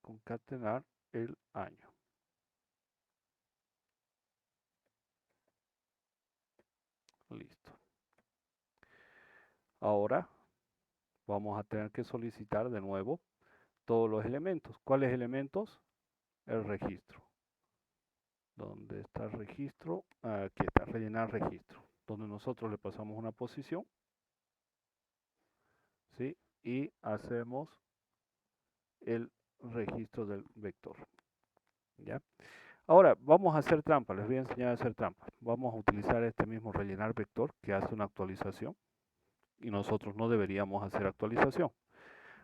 concatenar el año. Listo. Ahora vamos a tener que solicitar de nuevo todos los elementos. ¿Cuáles elementos? El registro. ¿Dónde está el registro? Aquí está, rellenar registro. Donde nosotros le pasamos una posición. ¿Sí? Y hacemos el registro del vector. ¿Ya? Ahora vamos a hacer trampa, les voy a enseñar a hacer trampa. Vamos a utilizar este mismo rellenar vector que hace una actualización y nosotros no deberíamos hacer actualización.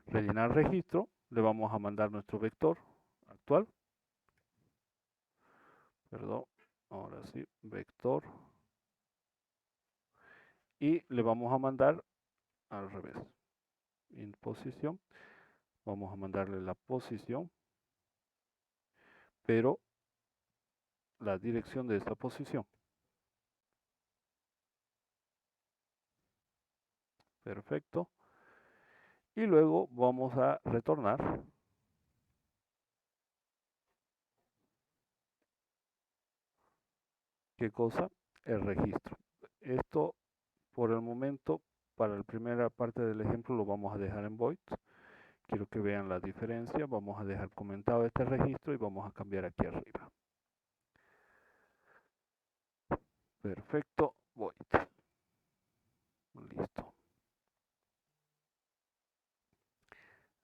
Rellenar registro, le vamos a mandar nuestro vector actual. Perdón, ahora sí, vector. Y le vamos a mandar al revés. En posición, vamos a mandarle la posición, pero la dirección de esta posición. Perfecto. Y luego vamos a retornar ¿qué cosa? El registro. Esto por el momento, para la primera parte del ejemplo lo vamos a dejar en void. Quiero que vean la diferencia. Vamos a dejar comentado este registro y vamos a cambiar aquí arriba. Perfecto, void. Listo.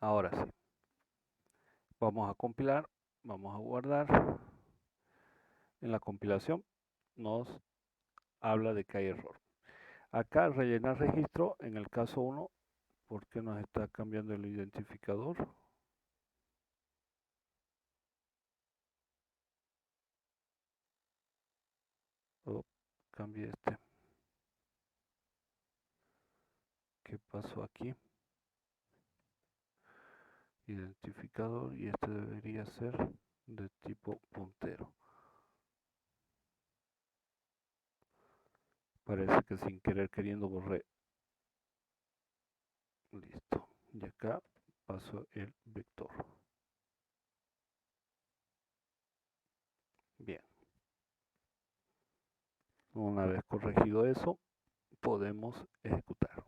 Ahora sí. Vamos a compilar, vamos a guardar. En la compilación nos habla de que hay error. Acá rellenar registro, en el caso 1, ¿por qué nos está cambiando el identificador? Oh, cambié este. ¿Qué pasó aquí? Identificador y este debería ser de tipo puntero. Parece que sin querer queriendo borré. Listo. Y acá paso el vector. Bien. Una vez corregido eso, podemos ejecutar.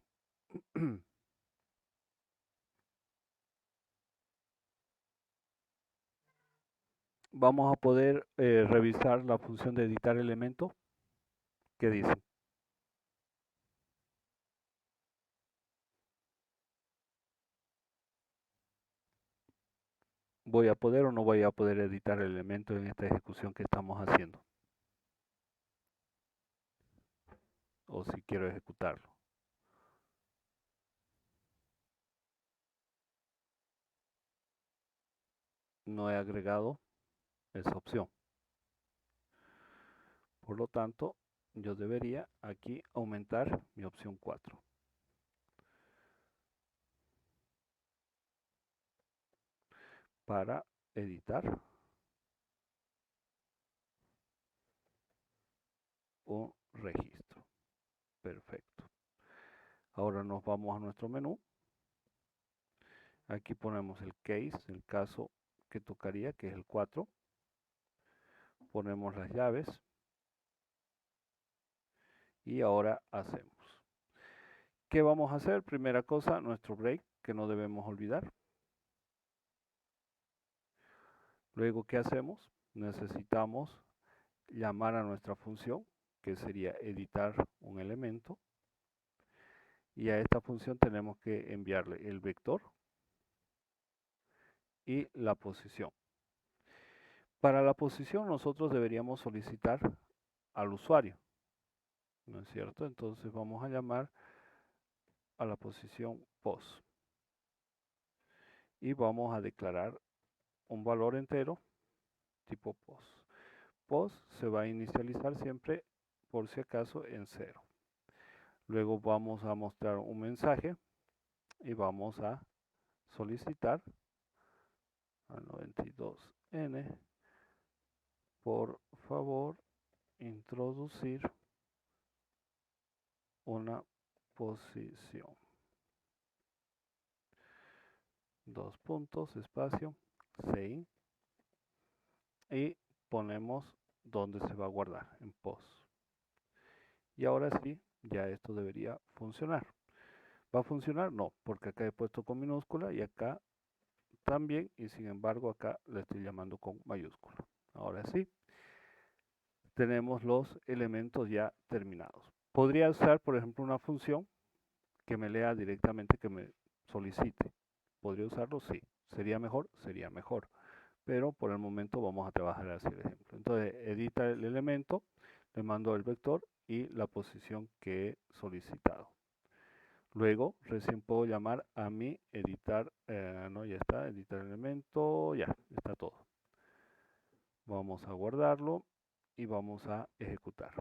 Vamos a poder revisar la función de editar elemento. ¿Qué dice? ¿Voy a poder o no voy a poder editar el elemento en esta ejecución que estamos haciendo? O si quiero ejecutarlo. No he agregado esa opción. Por lo tanto, yo debería aquí aumentar mi opción 4. Para editar un registro. Perfecto. Ahora nos vamos a nuestro menú. Aquí ponemos el case, el caso que tocaría, que es el 4. Ponemos las llaves. Y ahora hacemos. ¿Qué vamos a hacer? Primera cosa, nuestro break, que no debemos olvidar. Luego, ¿qué hacemos? Necesitamos llamar a nuestra función, que sería editar un elemento. Y a esta función tenemos que enviarle el vector y la posición. Para la posición nosotros deberíamos solicitar al usuario, ¿no es cierto? Entonces vamos a llamar a la posición pos y vamos a declarar un valor entero tipo pos. Pos se va a inicializar siempre por si acaso en 0. Luego vamos a mostrar un mensaje y vamos a solicitar al 92N, por favor, introducir una posición. 2 puntos, espacio, save. Y ponemos donde se va a guardar, en pos. Y ahora sí, ya esto debería funcionar. ¿Va a funcionar? No, porque acá he puesto con minúscula y acá también, y sin embargo acá le estoy llamando con mayúscula. Ahora sí, tenemos los elementos ya terminados. Podría usar, por ejemplo, una función que me lea directamente, que me solicite. ¿Podría usarlo? Sí. ¿Sería mejor? Sería mejor. Pero por el momento vamos a trabajar así el ejemplo. Entonces, edita el elemento, le mando el vector y la posición que he solicitado. Luego, recién puedo llamar a mi editar, no, ya está, editar elemento, ya, está todo. Vamos a guardarlo y vamos a ejecutar.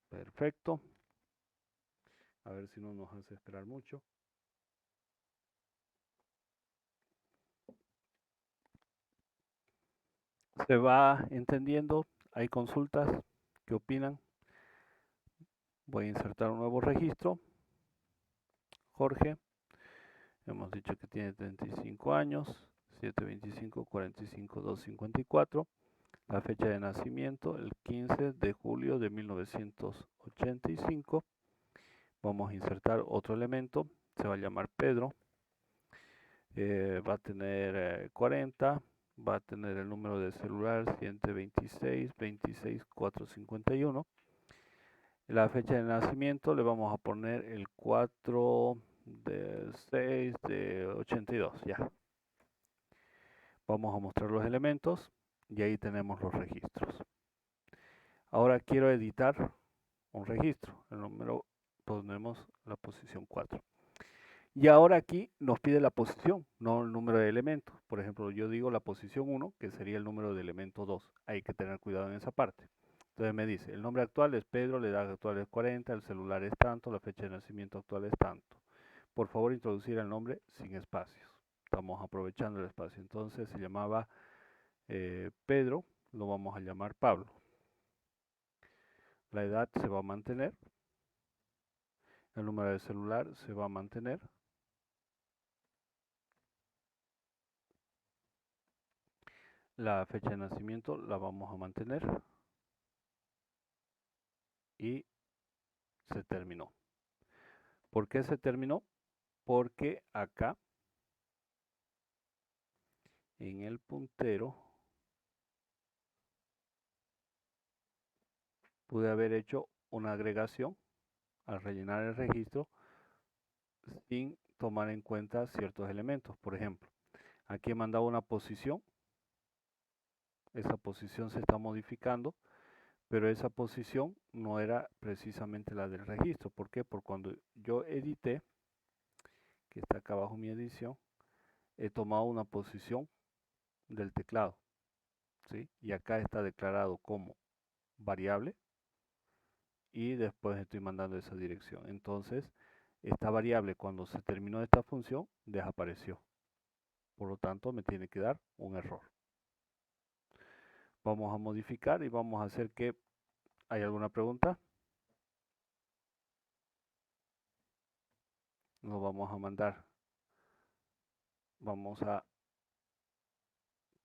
Perfecto. A ver si no nos hace esperar mucho. ¿Se va entendiendo? ¿Hay consultas? ¿Qué opinan? Voy a insertar un nuevo registro. Jorge. Hemos dicho que tiene 35 años. 725 45 254. La fecha de nacimiento, el 15 de julio de 1985. Vamos a insertar otro elemento. Se va a llamar Pedro. Va a tener 40. Va a tener el número de celular 126 26 451. La fecha de nacimiento le vamos a poner el 4 de 6 de 82. Ya. Vamos a mostrar los elementos y ahí tenemos los registros. Ahora quiero editar un registro. El número ponemos la posición 4. Y ahora aquí nos pide la posición, no el número de elementos. Por ejemplo, yo digo la posición 1, que sería el número de elemento 2. Hay que tener cuidado en esa parte. Entonces me dice, el nombre actual es Pedro, la edad actual es 40, el celular es tanto, la fecha de nacimiento actual es tanto. Por favor, introducir el nombre sin espacios. Estamos aprovechando el espacio. Entonces se llamaba Pedro, lo vamos a llamar Pablo. La edad se va a mantener. El número de celular se va a mantener. La fecha de nacimiento la vamos a mantener. Y se terminó. ¿Por qué se terminó? Porque acá, en el puntero, pude haber hecho una agregación al rellenar el registro sin tomar en cuenta ciertos elementos. Por ejemplo, aquí he mandado una posición. Esa posición se está modificando, pero esa posición no era precisamente la del registro. ¿Por qué? Porque cuando yo edité, que está acá abajo mi edición, he tomado una posición del teclado, ¿sí? Y acá está declarado como variable y después estoy mandando esa dirección. Entonces, esta variable cuando se terminó esta función desapareció. Por lo tanto, me tiene que dar un error. Vamos a modificar y vamos a hacer que... ¿Hay alguna pregunta? Lo vamos a mandar. Vamos a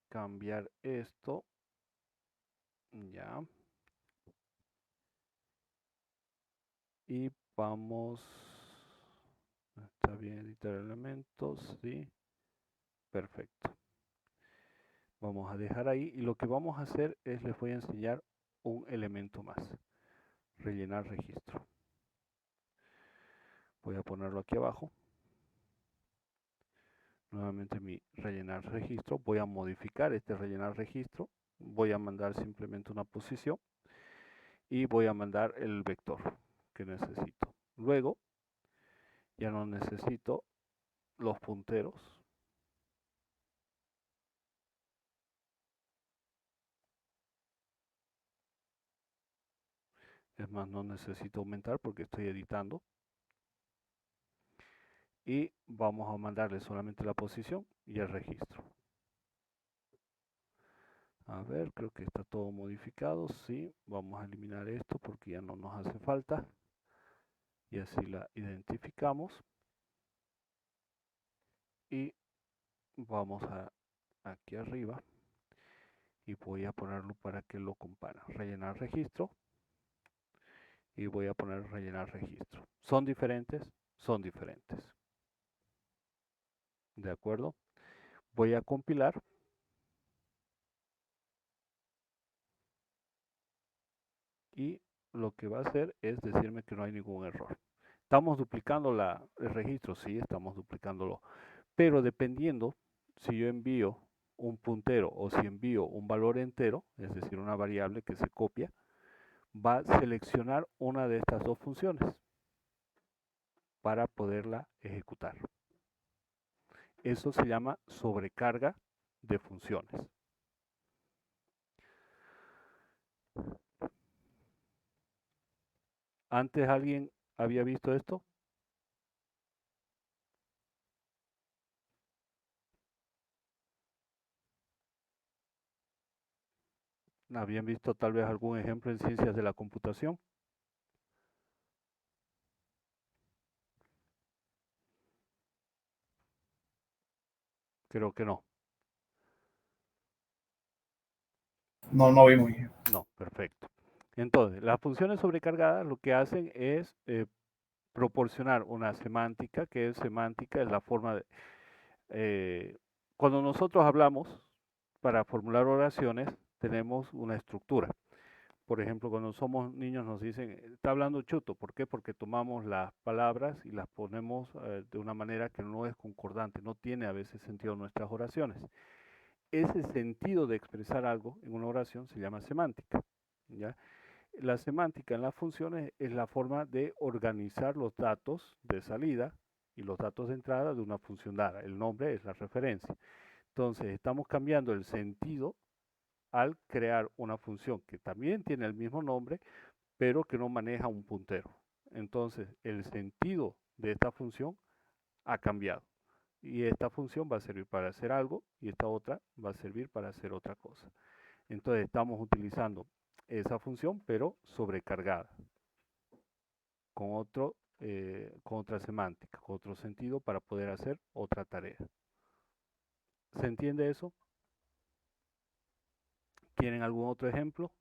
cambiar esto. Ya. Y vamos... Está bien editar elementos. Sí. Perfecto. Vamos a dejar ahí. Y lo que vamos a hacer es les voy a enseñar un elemento más. Rellenar registro. Voy a ponerlo aquí abajo. Nuevamente mi rellenar registro. Voy a modificar este rellenar registro. Voy a mandar simplemente una posición. Y voy a mandar el vector que necesito. Luego, ya no necesito los punteros. Es más, no necesito aumentar porque estoy editando. Y vamos a mandarle solamente la posición y el registro. A ver, creo que está todo modificado. Sí, vamos a eliminar esto porque ya no nos hace falta. Y así la identificamos. Y vamos a aquí arriba. Y voy a ponerlo para que lo compara. Rellenar registro. Y voy a poner rellenar registro. ¿Son diferentes? Son diferentes. ¿De acuerdo? Voy a compilar. Y lo que va a hacer es decirme que no hay ningún error. ¿Estamos duplicando el registro? Sí, estamos duplicándolo. Pero dependiendo si yo envío un puntero o si envío un valor entero, es decir, una variable que se copia, va a seleccionar una de estas dos funciones para poderla ejecutar. Eso se llama sobrecarga de funciones. ¿Antes alguien había visto esto? ¿Habían visto tal vez algún ejemplo en ciencias de la computación? Creo que no. No vi muy bien. No, perfecto. Entonces, las funciones sobrecargadas lo que hacen es proporcionar una semántica, que es semántica, es la forma de... cuando nosotros hablamos, para formular oraciones, tenemos una estructura. Por ejemplo, cuando somos niños nos dicen, está hablando chuto. ¿Por qué? Porque tomamos las palabras y las ponemos de una manera que no es concordante, no tiene a veces sentido nuestras oraciones. Ese sentido de expresar algo en una oración se llama semántica, ¿ya? La semántica en las funciones es la forma de organizar los datos de salida y los datos de entrada de una función dada. El nombre es la referencia. Entonces, estamos cambiando el sentido al crear una función que también tiene el mismo nombre, pero que no maneja un puntero. Entonces, el sentido de esta función ha cambiado. Y esta función va a servir para hacer algo y esta otra va a servir para hacer otra cosa. Entonces, estamos utilizando esa función, pero sobrecargada, con otra semántica, con otro sentido para poder hacer otra tarea. ¿Se entiende eso? ¿Quieren algún otro ejemplo?